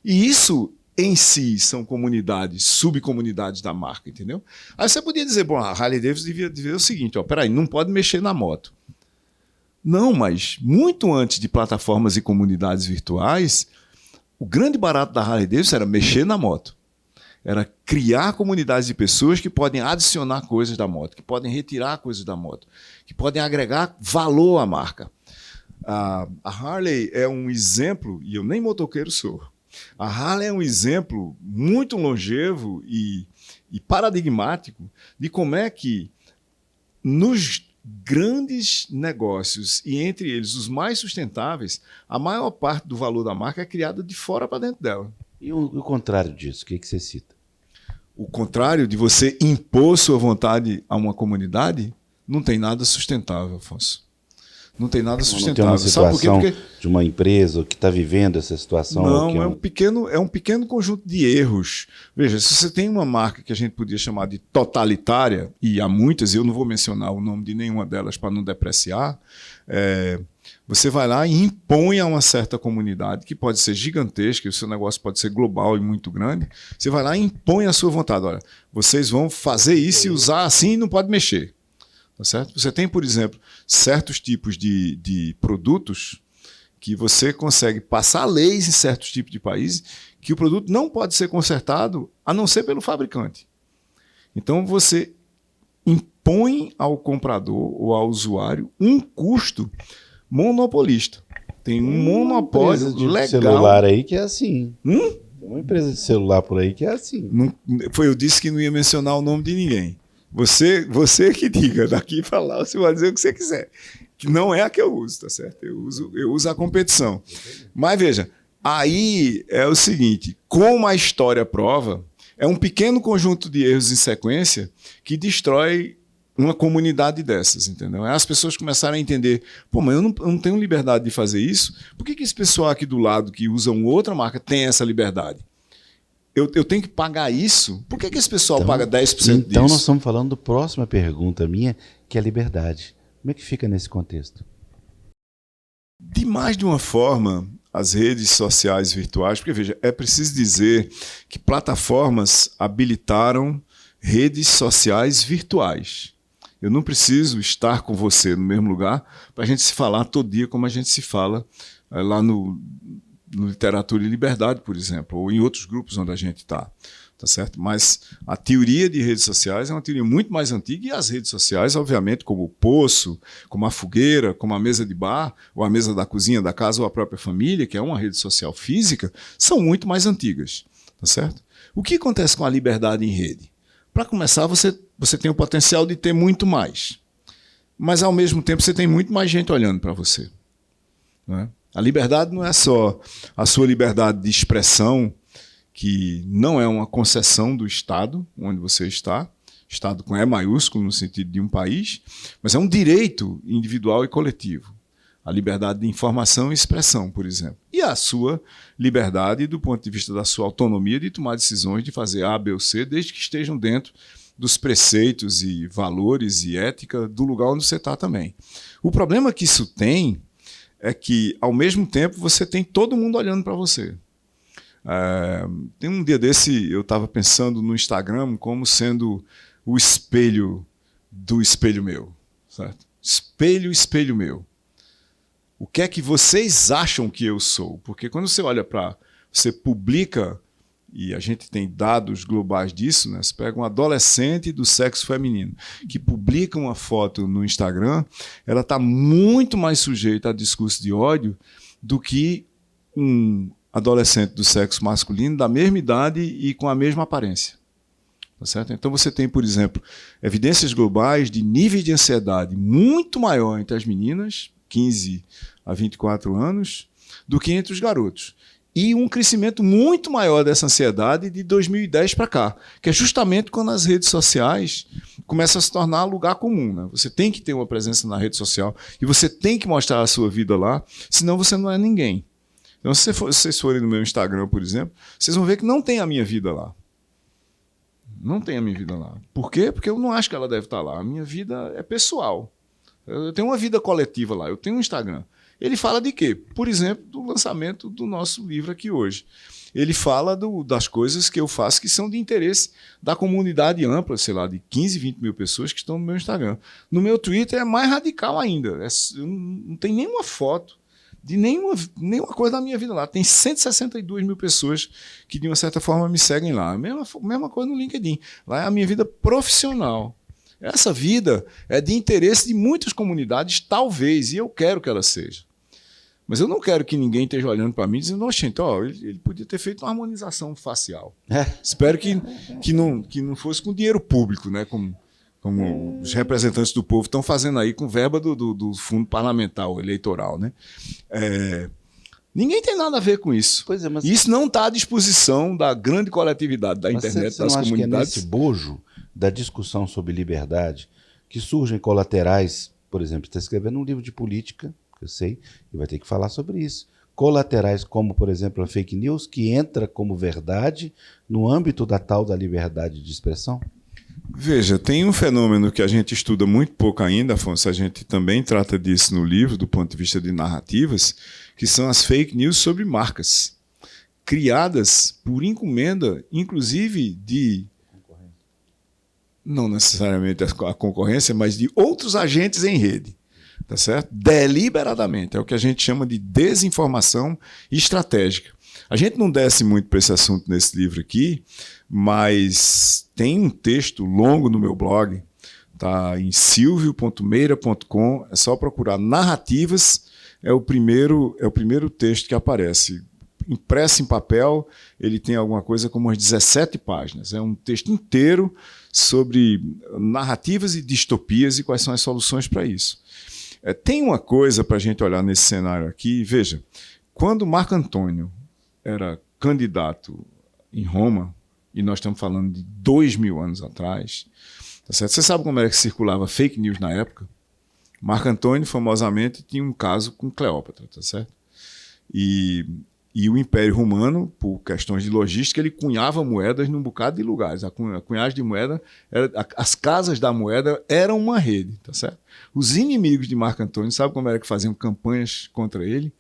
E isso, em si, são comunidades, subcomunidades da marca, entendeu? Aí você podia dizer, bom, a Harley Davidson devia dizer o seguinte, ó, peraí, não pode mexer na moto. Não, mas muito antes de plataformas e comunidades virtuais, o grande barato da Harley Davidson era mexer na moto. Era criar comunidades de pessoas que podem adicionar coisas da moto, que podem retirar coisas da moto, que podem agregar valor à marca. A Harley é um exemplo, e eu nem motoqueiro sou, a Harley é um exemplo muito longevo e paradigmático de como é que nos grandes negócios, e entre eles os mais sustentáveis, a maior parte do valor da marca é criada de fora para dentro dela. E o contrário disso, o que você cita? O contrário de você impor sua vontade a uma comunidade, não tem nada sustentável, Afonso. Não tem nada sustentável. Não tem uma situação Sabe por quê? De uma empresa que está vivendo essa situação? Não, é um pequeno conjunto de erros. Veja, se você tem uma marca que a gente podia chamar de totalitária, e há muitas, eu não vou mencionar o nome de nenhuma delas para não depreciar, você vai lá e impõe a uma certa comunidade, que pode ser gigantesca, o seu negócio pode ser global e muito grande, você vai lá e impõe a sua vontade. Olha, vocês vão fazer isso e usar assim e não pode mexer. Tá certo? Você tem, por exemplo, certos tipos de produtos que você consegue passar leis em certos tipos de países que o produto não pode ser consertado a não ser pelo fabricante. Então você impõe ao comprador ou ao usuário um custo monopolista. Tem um monopólio de legal. Celular aí que é assim. Tem uma empresa de celular por aí que é assim. Eu disse que não ia mencionar o nome de ninguém. Você que diga, daqui para lá você vai dizer o que você quiser. Que não é a que eu uso, tá certo? Eu uso a competição. Mas veja, aí é o seguinte, como a história prova, é um pequeno conjunto de erros em sequência que destrói uma comunidade dessas, entendeu? Aí as pessoas começaram a entender, pô, mas eu não tenho liberdade de fazer isso, por que esse pessoal aqui do lado que usa uma outra marca tem essa liberdade? Eu tenho que pagar isso? Por que esse pessoal paga 10% disso? Então nós estamos falando da próxima pergunta minha, que é a liberdade. Como é que fica nesse contexto? De mais de uma forma, as redes sociais virtuais, porque veja, é preciso dizer que plataformas habilitaram redes sociais virtuais. Eu não preciso estar com você no mesmo lugar para a gente se falar todo dia como a gente se fala lá no Literatura e Liberdade, por exemplo, ou em outros grupos onde a gente está, tá certo? Mas a teoria de redes sociais é uma teoria muito mais antiga e as redes sociais, obviamente, como o poço, como a fogueira, como a mesa de bar, ou a mesa da cozinha da casa ou a própria família, que é uma rede social física, são muito mais antigas, tá certo? O que acontece com a liberdade em rede? Para começar, você tem o potencial de ter muito mais, mas ao mesmo tempo você tem muito mais gente olhando para você, não é? A liberdade não é só a sua liberdade de expressão, que não é uma concessão do Estado, onde você está, Estado com E maiúsculo, no sentido de um país, mas é um direito individual e coletivo. A liberdade de informação e expressão, por exemplo. E a sua liberdade, do ponto de vista da sua autonomia, de tomar decisões, de fazer A, B ou C, desde que estejam dentro dos preceitos e valores e ética do lugar onde você está também. O problema que isso tem é que, ao mesmo tempo, você tem todo mundo olhando para você. Tem um dia desse, eu estava pensando no Instagram como sendo o espelho do espelho meu. Certo? Espelho, espelho meu. O que é que vocês acham que eu sou? Porque quando você olha para... Você publica, e a gente tem dados globais disso, né? Você pega um adolescente do sexo feminino que publica uma foto no Instagram, ela está muito mais sujeita a discurso de ódio do que um adolescente do sexo masculino da mesma idade e com a mesma aparência. Tá certo? Então você tem, por exemplo, evidências globais de níveis de ansiedade muito maior entre as meninas, 15 a 24 anos, do que entre os garotos. E um crescimento muito maior dessa ansiedade de 2010 para cá, que é justamente quando as redes sociais começa a se tornar lugar comum, né? Você tem que ter uma presença na rede social e você tem que mostrar a sua vida lá, senão você não é ninguém. Então, se vocês forem no meu Instagram, por exemplo, vocês vão ver que não tem a minha vida lá. Não tem a minha vida lá. Por quê? Porque eu não acho que ela deve estar lá. A minha vida é pessoal. Eu tenho uma vida coletiva lá. Eu tenho um Instagram. Ele fala de quê? Por exemplo, do lançamento do nosso livro aqui hoje. Ele fala das coisas que eu faço que são de interesse da comunidade ampla, sei lá, de 15, 20 mil pessoas que estão no meu Instagram. No meu Twitter é mais radical ainda. Não tem nenhuma foto de nenhuma coisa da minha vida lá. Tem 162 mil pessoas que, de uma certa forma, me seguem lá. Mesma coisa no LinkedIn. Lá é a minha vida profissional. Essa vida é de interesse de muitas comunidades, talvez, e eu quero que ela seja. Mas eu não quero que ninguém esteja olhando para mim e dizendo, gente, ele podia ter feito uma harmonização facial. Espero que não fosse com dinheiro público, né? Como os representantes do povo estão fazendo aí com verba do fundo parlamentar eleitoral, né? Ninguém tem nada a ver com isso. Pois é, mas isso não está à disposição da grande coletividade da internet, você das não acha comunidades. Que é nesse bojo da discussão sobre liberdade que surgem colaterais, por exemplo, você está escrevendo um livro de política, que eu sei, e vai ter que falar sobre isso. Colaterais como, por exemplo, a fake news, que entra como verdade no âmbito da tal da liberdade de expressão? Veja, tem um fenômeno que a gente estuda muito pouco ainda, Afonso, a gente também trata disso no livro, do ponto de vista de narrativas, que são as fake news sobre marcas, criadas por encomenda, inclusive de, não necessariamente a concorrência, mas de outros agentes em rede, tá certo? Deliberadamente, é o que a gente chama de desinformação estratégica. A gente não desce muito para esse assunto nesse livro aqui, mas tem um texto longo no meu blog, tá em silvio.meira.com, é só procurar narrativas, é o primeiro texto que aparece. Impresso em papel, ele tem alguma coisa como umas 17 páginas. É um texto inteiro sobre narrativas e distopias e quais são as soluções para isso. Tem uma coisa para a gente olhar nesse cenário aqui. Veja, quando Marco Antônio era candidato em Roma, e nós estamos falando de 2000 anos atrás, tá certo? Você sabe como era que circulava fake news na época? Marco Antônio, famosamente, tinha um caso com Cleópatra, tá certo? E o Império Romano, por questões de logística, ele cunhava moedas num bocado de lugares. A cunhagem de moeda, as casas da moeda eram uma rede, tá certo? Os inimigos de Marco Antônio, sabe como era que faziam campanhas contra ele?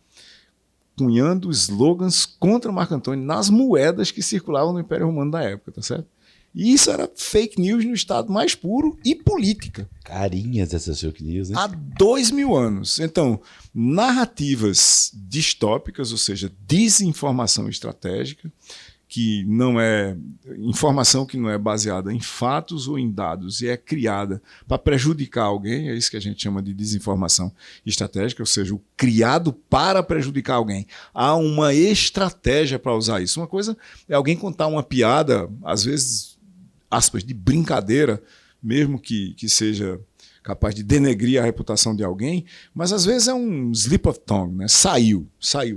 Cunhando slogans contra Marco Antônio nas moedas que circulavam no Império Romano da época, tá certo? E isso era fake news no estado mais puro e política. Carinhas essas fake news, né? Há 2000 anos. Então, narrativas distópicas, ou seja, desinformação estratégica, que não é informação que não é baseada em fatos ou em dados e é criada para prejudicar alguém, é isso que a gente chama de desinformação estratégica, ou seja, o criado para prejudicar alguém. Há uma estratégia para usar isso. Uma coisa é alguém contar uma piada, às vezes, aspas, de brincadeira, mesmo que seja capaz de denegrir a reputação de alguém, mas às vezes é um slip of tongue, né? Saiu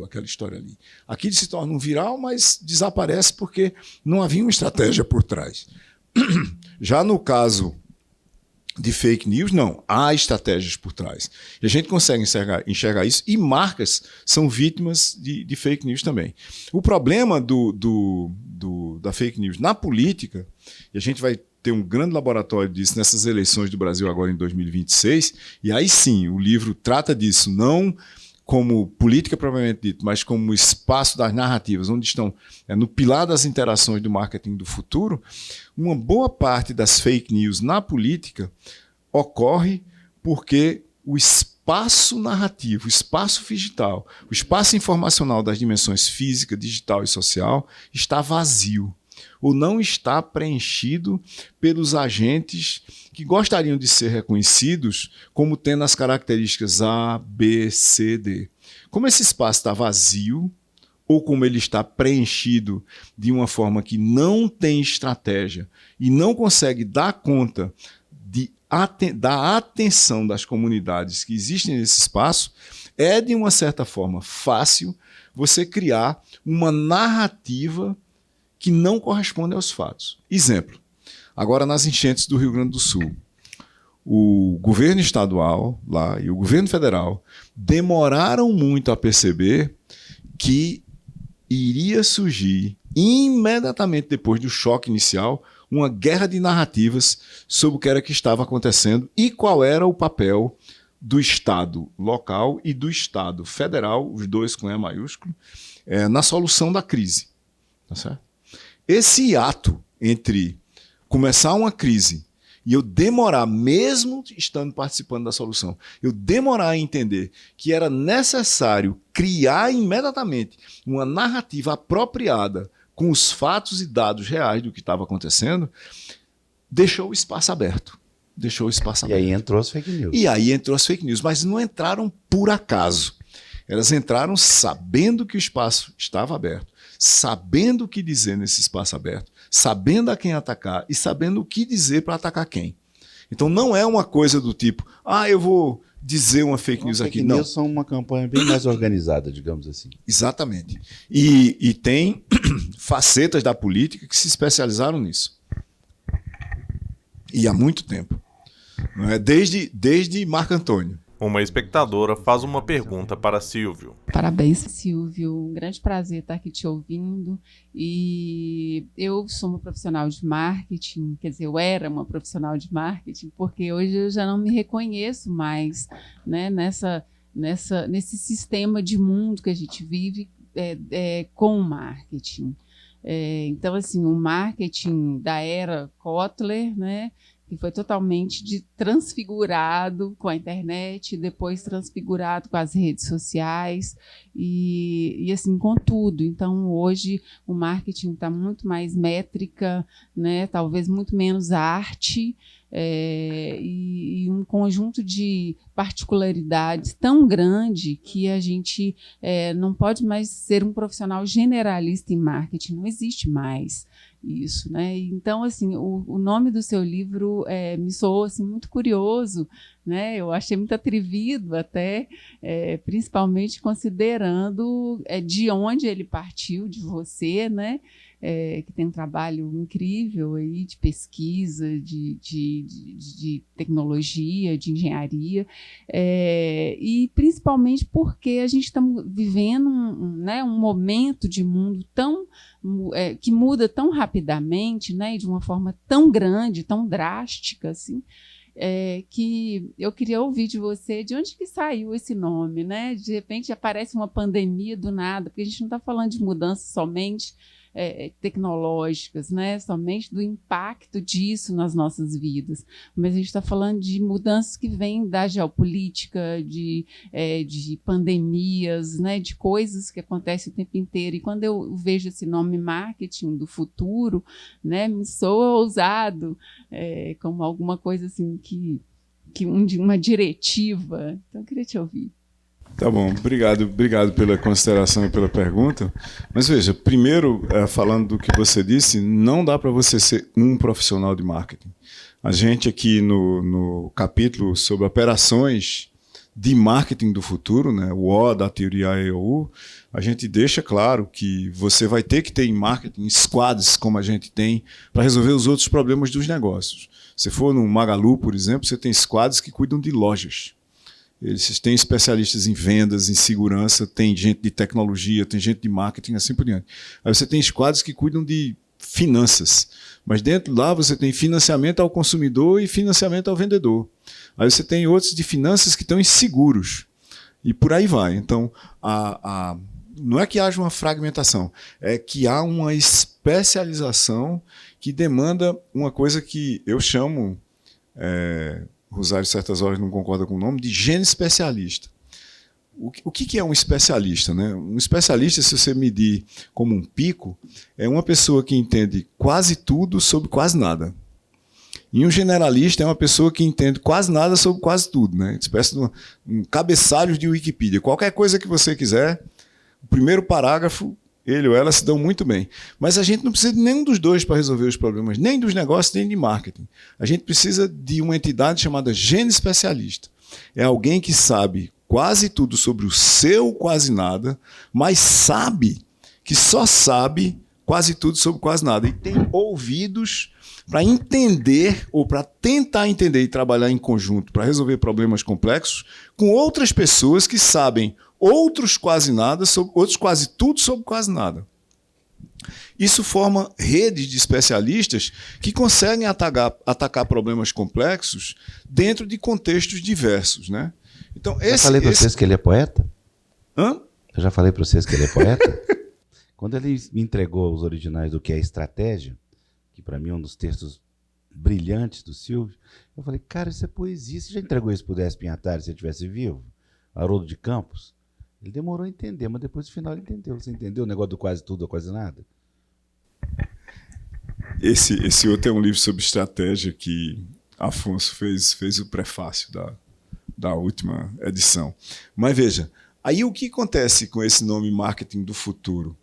aquela história ali. Aqui se torna um viral, mas desaparece porque não havia uma estratégia por trás. Já no caso de fake news, não, há estratégias por trás. E a gente consegue enxergar isso, e marcas são vítimas de fake news também. O problema da fake news na política, e a gente vai ter um grande laboratório disso nessas eleições do Brasil agora em 2026, e aí sim, o livro trata disso, não como política propriamente dito, mas como espaço das narrativas, onde estão no pilar das interações do marketing do futuro. Uma boa parte das fake news na política ocorre porque o espaço narrativo, o espaço digital, o espaço informacional das dimensões física, digital e social está vazio, ou não está preenchido pelos agentes que gostariam de ser reconhecidos como tendo as características A, B, C, D. Como esse espaço está vazio, ou como ele está preenchido de uma forma que não tem estratégia e não consegue dar conta da atenção das comunidades que existem nesse espaço, é de uma certa forma fácil você criar uma narrativa que não corresponde aos fatos. Exemplo, agora nas enchentes do Rio Grande do Sul. o governo estadual lá e o governo federal demoraram muito a perceber que iria surgir, imediatamente depois do choque inicial, uma guerra de narrativas sobre o que era que estava acontecendo e qual era o papel do Estado local e do Estado federal, os dois com E maiúsculo, na solução da crise. Tá certo? Esse ato entre começar uma crise e eu demorar, mesmo estando participando da solução, eu demorar a entender que era necessário criar imediatamente uma narrativa apropriada com os fatos e dados reais do que estava acontecendo, deixou o espaço aberto. E aí entrou as fake news. E aí entrou as fake news, mas não entraram por acaso. Elas entraram sabendo que o espaço estava aberto, sabendo o que dizer nesse espaço aberto, sabendo a quem atacar e sabendo o que dizer para atacar quem. Então não é uma coisa do tipo, eu vou dizer uma fake news aqui. Não. Fake news são uma campanha bem mais organizada, digamos assim. Exatamente. E tem facetas da política que se especializaram nisso. E há muito tempo. Não é? Desde Marco Antônio. Uma espectadora faz uma pergunta para Silvio. Parabéns, Silvio. Um grande prazer estar aqui te ouvindo. E eu sou uma profissional de marketing, quer dizer, eu era uma profissional de marketing, porque hoje eu já não me reconheço mais, né, nesse sistema de mundo que a gente vive com o marketing. Então, assim, o marketing da era Kotler, né, que foi totalmente transfigurado com a internet, depois transfigurado com as redes sociais e assim, com tudo. Então, hoje, o marketing está muito mais métrica, né? Talvez muito menos arte, e um conjunto de particularidades tão grande que a gente não pode mais ser um profissional generalista em marketing, não existe mais isso, né? Então, assim, o nome do seu livro me soou assim, muito curioso, né? Eu achei muito atrevido até, principalmente considerando de onde ele partiu, de você, né? Que tem um trabalho incrível aí de pesquisa, de tecnologia, de engenharia, e principalmente porque a gente está vivendo um momento de mundo que muda tão rapidamente, né, e de uma forma tão grande, tão drástica, assim, que eu queria ouvir de você de onde que saiu esse nome, né? De repente aparece uma pandemia do nada, porque a gente não está falando de mudanças somente tecnológicas, né? Somente do impacto disso nas nossas vidas, mas a gente está falando de mudanças que vêm da geopolítica, de pandemias, né? De coisas que acontecem o tempo inteiro. E quando eu vejo esse nome marketing do futuro, né, me soa ousado, como alguma coisa assim uma diretiva. Então eu queria te ouvir. Tá bom, obrigado pela consideração e pela pergunta. Mas veja, primeiro, falando do que você disse, não dá para você ser um profissional de marketing. A gente aqui no capítulo sobre operações de marketing do futuro, né, o O da teoria AEOU, a gente deixa claro que você vai ter que ter em marketing squads, como a gente tem, para resolver os outros problemas dos negócios. Se for no Magalu, por exemplo, você tem squads que cuidam de lojas. Eles têm especialistas em vendas, em segurança, tem gente de tecnologia, tem gente de marketing, assim por diante. Aí você tem squads que cuidam de finanças, mas dentro lá você tem financiamento ao consumidor e financiamento ao vendedor. Aí você tem outros de finanças que estão em seguros. E por aí vai. Então, não é que haja uma fragmentação, é que há uma especialização que demanda uma coisa que eu chamo... Rosário, certas horas, não concorda com o nome, de gênio especialista. O que é um especialista, né? Um especialista, se você medir como um pico, é uma pessoa que entende quase tudo sobre quase nada. E um generalista é uma pessoa que entende quase nada sobre quase tudo, né? Uma espécie de um cabeçalho de Wikipedia. Qualquer coisa que você quiser, o primeiro parágrafo, ele ou ela se dão muito bem. Mas a gente não precisa de nenhum dos dois para resolver os problemas, nem dos negócios, nem de marketing. A gente precisa de uma entidade chamada gênio especialista. É alguém que sabe quase tudo sobre o seu quase nada, mas sabe que só sabe quase tudo sobre quase nada. E tem ouvidos para entender ou para tentar entender e trabalhar em conjunto para resolver problemas complexos com outras pessoas que sabem outros quase nada, outros quase tudo sobre quase nada. Isso forma redes de especialistas que conseguem atacar problemas complexos dentro de contextos diversos, né? Então, já falei para vocês que ele é poeta? Hã? Eu já falei para vocês que ele é poeta? Quando ele me entregou os originais do que é estratégia, que para mim é um dos textos brilhantes do Silvio, eu falei, cara, isso é poesia. Você já entregou isso para o Décio Pinhatari se ele estivesse vivo? Haroldo de Campos? Ele demorou a entender, mas depois no final ele entendeu. Você entendeu o negócio do quase tudo ou quase nada? Esse outro é um livro sobre estratégia que Afonso fez o prefácio da última edição. Mas veja, aí o que acontece com esse nome Marketing do Futuro?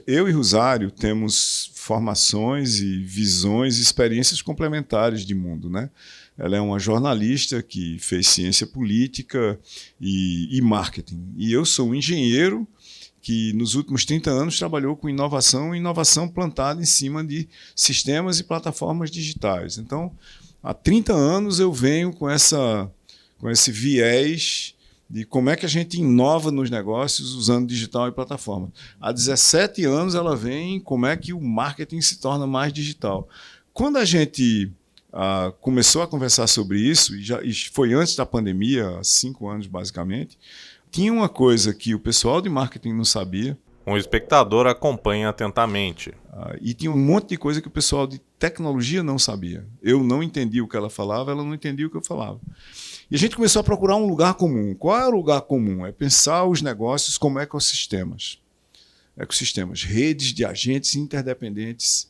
Eu e Rosário temos formações e visões e experiências complementares de mundo, né? Ela é uma jornalista que fez ciência política e marketing. E eu sou um engenheiro que nos últimos 30 anos trabalhou com inovação plantada em cima de sistemas e plataformas digitais. Então, há 30 anos eu venho com esse viés de como é que a gente inova nos negócios usando digital e plataforma. Há 17 anos ela vem como é que o marketing se torna mais digital. Quando a gente começou a conversar sobre isso, e foi antes da pandemia, há 5 anos basicamente, tinha uma coisa que o pessoal de marketing não sabia. Um espectador acompanha atentamente. E tinha um monte de coisa que o pessoal de tecnologia não sabia. Eu não entendia o que ela falava, ela não entendia o que eu falava. E a gente começou a procurar um lugar comum. Qual é o lugar comum? É pensar os negócios como ecossistemas. Redes de agentes interdependentes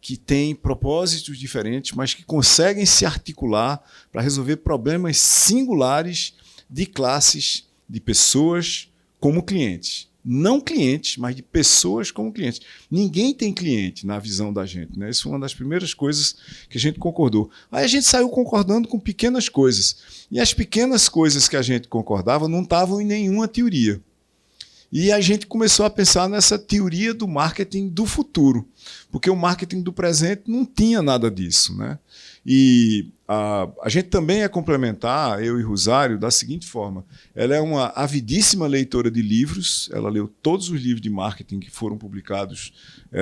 que têm propósitos diferentes, mas que conseguem se articular para resolver problemas singulares de classes, de pessoas como clientes. Não clientes, mas de pessoas como clientes. Ninguém tem cliente na visão da gente, né? Isso foi uma das primeiras coisas que a gente concordou. Aí a gente saiu concordando com pequenas coisas. E as pequenas coisas que a gente concordava não estavam em nenhuma teoria. E a gente começou a pensar nessa teoria do marketing do futuro, porque o marketing do presente não tinha nada disso, né? E a gente também é complementar, eu e Rosário, da seguinte forma. Ela é uma avidíssima leitora de livros, ela leu todos os livros de marketing que foram publicados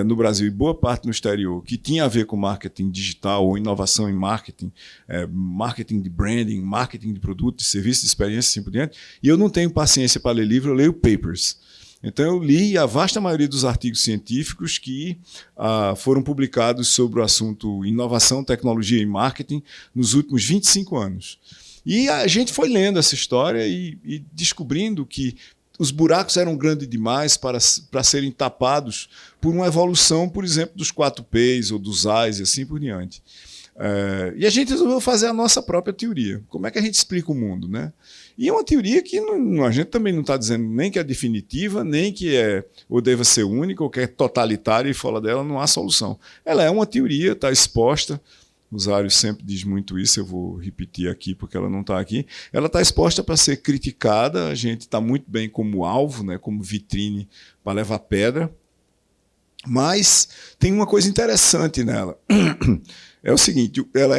no Brasil e boa parte no exterior, que tinha a ver com marketing digital ou inovação em marketing, marketing de branding, marketing de produto, de serviço, de experiência, assim por diante. E eu não tenho paciência para ler livro, eu leio papers. Então eu li a vasta maioria dos artigos científicos que foram publicados sobre o assunto inovação, tecnologia e marketing nos últimos 25 anos. E a gente foi lendo essa história e descobrindo que os buracos eram grandes demais para serem tapados por uma evolução, por exemplo, dos 4Ps ou dos As e assim por diante. E a gente resolveu fazer a nossa própria teoria. Como é que a gente explica o mundo, né? E é uma teoria que a gente também não está dizendo nem que é definitiva, nem que ou deva ser única, ou que é totalitária e fora dela não há solução. Ela é uma teoria, está exposta. O Rosário sempre diz muito isso, eu vou repetir aqui porque ela não está aqui. Ela está exposta para ser criticada, a gente está muito bem como alvo, né, como vitrine para levar pedra. Mas tem uma coisa interessante nela. É o seguinte, ela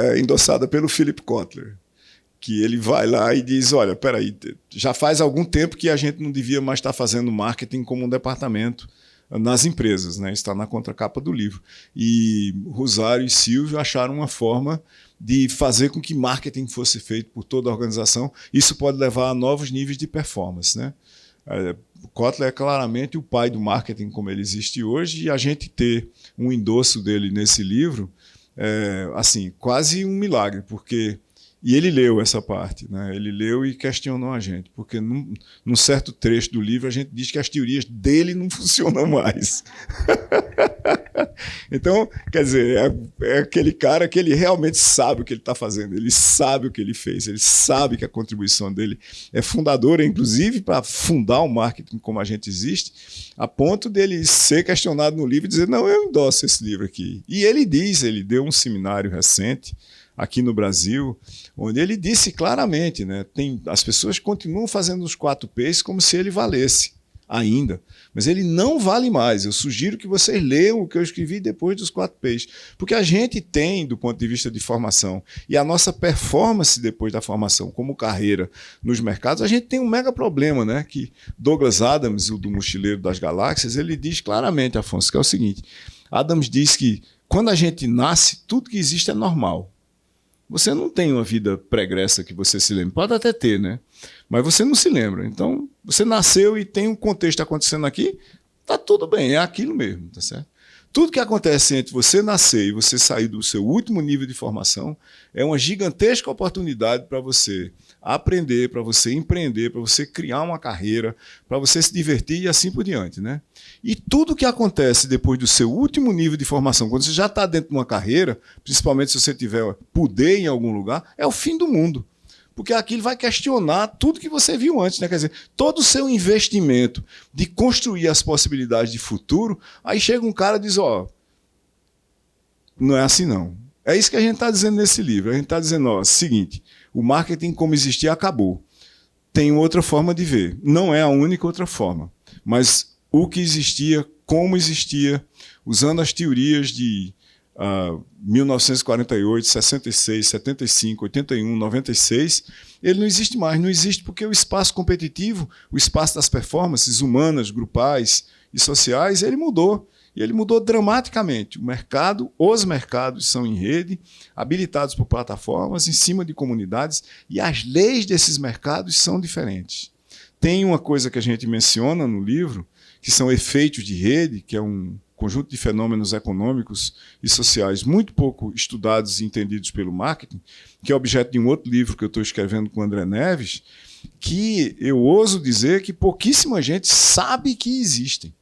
é endossada pelo Philip Kotler, que ele vai lá e diz, olha, peraí, já faz algum tempo que a gente não devia mais estar fazendo marketing como um departamento nas empresas, né? Está na contracapa do livro. E Rosário e Silvio acharam uma forma de fazer com que marketing fosse feito por toda a organização. Isso pode levar a novos níveis de performance, né? Kotler é claramente o pai do marketing como ele existe hoje, e a gente ter um endosso dele nesse livro assim, quase um milagre, porque... E ele leu essa parte, né? Ele leu e questionou a gente, porque num certo trecho do livro a gente diz que as teorias dele não funcionam mais. Então, quer dizer, é aquele cara que ele realmente sabe o que ele está fazendo, ele sabe o que ele fez, ele sabe que a contribuição dele é fundadora, inclusive para fundar o marketing como a gente existe, a ponto dele ser questionado no livro e dizer, não, eu endosso esse livro aqui. E ele deu um seminário recente, aqui no Brasil, onde ele disse claramente, né, as pessoas continuam fazendo os 4Ps como se ele valesse. ainda, mas ele não vale mais. Eu sugiro que vocês leiam o que eu escrevi depois dos 4Ps, porque a gente tem, do ponto de vista de formação, e a nossa performance depois da formação como carreira nos mercados, a gente tem um mega problema, né? Que Douglas Adams, o do Mochileiro das Galáxias, ele diz claramente, Afonso, que é o seguinte: Adams diz que quando a gente nasce, tudo que existe é normal. Você não tem uma vida pregressa que você se lembra. Pode até ter, né? Mas você não se lembra. Então, você nasceu e tem um contexto acontecendo aqui, tá tudo bem, é aquilo mesmo, tá certo? Tudo que acontece entre você nascer e você sair do seu último nível de formação é uma gigantesca oportunidade para você aprender, para você empreender, para você criar uma carreira, para você se divertir e assim por diante, né? E tudo que acontece depois do seu último nível de formação, quando você já está dentro de uma carreira, principalmente se você tiver poder em algum lugar, é o fim do mundo. Porque aquilo vai questionar tudo que você viu antes, né? Quer dizer, todo o seu investimento de construir as possibilidades de futuro, aí chega um cara e diz, não é assim não. É isso que a gente está dizendo nesse livro. A gente está dizendo, seguinte, o marketing como existia acabou. Tem outra forma de ver. Não é a única outra forma. Mas o que existia, como existia, usando as teorias de 1948, 66, 75, 81, 96, ele não existe mais. Não existe porque o espaço competitivo, o espaço das performances humanas, grupais e sociais, ele mudou. E ele mudou dramaticamente. Os mercados são em rede, habilitados por plataformas, em cima de comunidades, e as leis desses mercados são diferentes. Tem uma coisa que a gente menciona no livro, que são efeitos de rede, que é um conjunto de fenômenos econômicos e sociais muito pouco estudados e entendidos pelo marketing, que é objeto de um outro livro que eu estou escrevendo com o André Neves, que eu ouso dizer que pouquíssima gente sabe que existem.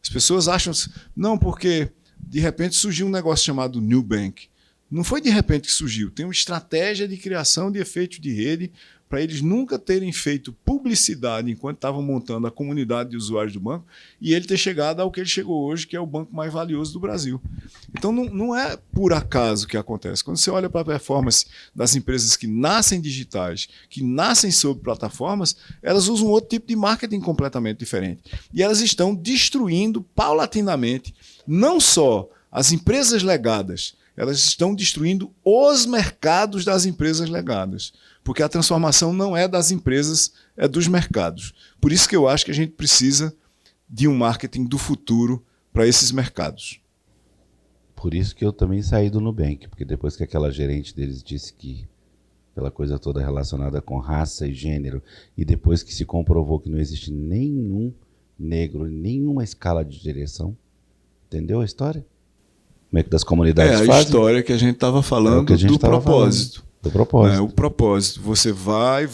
As pessoas acham, não, porque de repente surgiu um negócio chamado Nubank. Não foi de repente que surgiu, tem uma estratégia de criação de efeitos de rede para eles nunca terem feito publicidade enquanto estavam montando a comunidade de usuários do banco e ele ter chegado ao que ele chegou hoje, que é o banco mais valioso do Brasil. Então não é por acaso que acontece. Quando você olha para a performance das empresas que nascem digitais, que nascem sob plataformas, elas usam outro tipo de marketing completamente diferente. E elas estão destruindo paulatinamente não só as empresas legadas, elas estão destruindo os mercados das empresas legadas. Porque a transformação não é das empresas, é dos mercados. Por isso que eu acho que a gente precisa de um marketing do futuro para esses mercados. Por isso que eu também saí do Nubank, porque depois que aquela gerente deles disse que aquela coisa toda relacionada com raça e gênero, e depois que se comprovou que não existe nenhum negro em nenhuma escala de direção, entendeu a história? Como é que das comunidades fazem? É a história que a gente estava falando do propósito. Do propósito. O propósito. Você vai,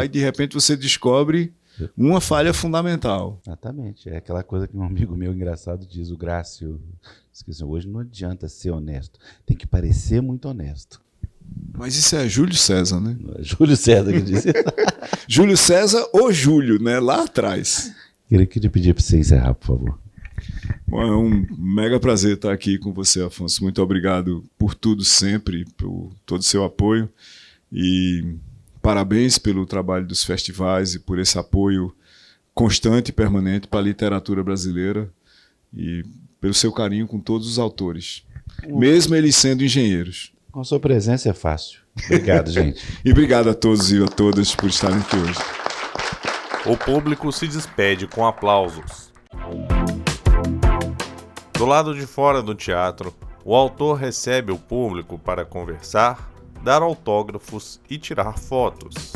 e de repente você descobre uma falha fundamental. Exatamente. É aquela coisa que um amigo meu engraçado diz, o Grácio, esqueci, hoje não adianta ser honesto, tem que parecer muito honesto. Mas isso é Júlio César, né? É Júlio César que disse. Júlio César ou Júlio, né? Lá atrás. Queria pedir para você encerrar, por favor. Bom, é um mega prazer estar aqui com você, Afonso. Muito obrigado por tudo sempre, por todo o seu apoio. E parabéns pelo trabalho dos festivais e por esse apoio constante e permanente para a literatura brasileira e pelo seu carinho com todos os autores, mesmo eles sendo engenheiros. Com a sua presença é fácil. Obrigado, gente. E obrigado a todos e a todas por estarem aqui hoje. O público se despede com aplausos. Do lado de fora do teatro, o autor recebe o público para conversar, dar autógrafos e tirar fotos.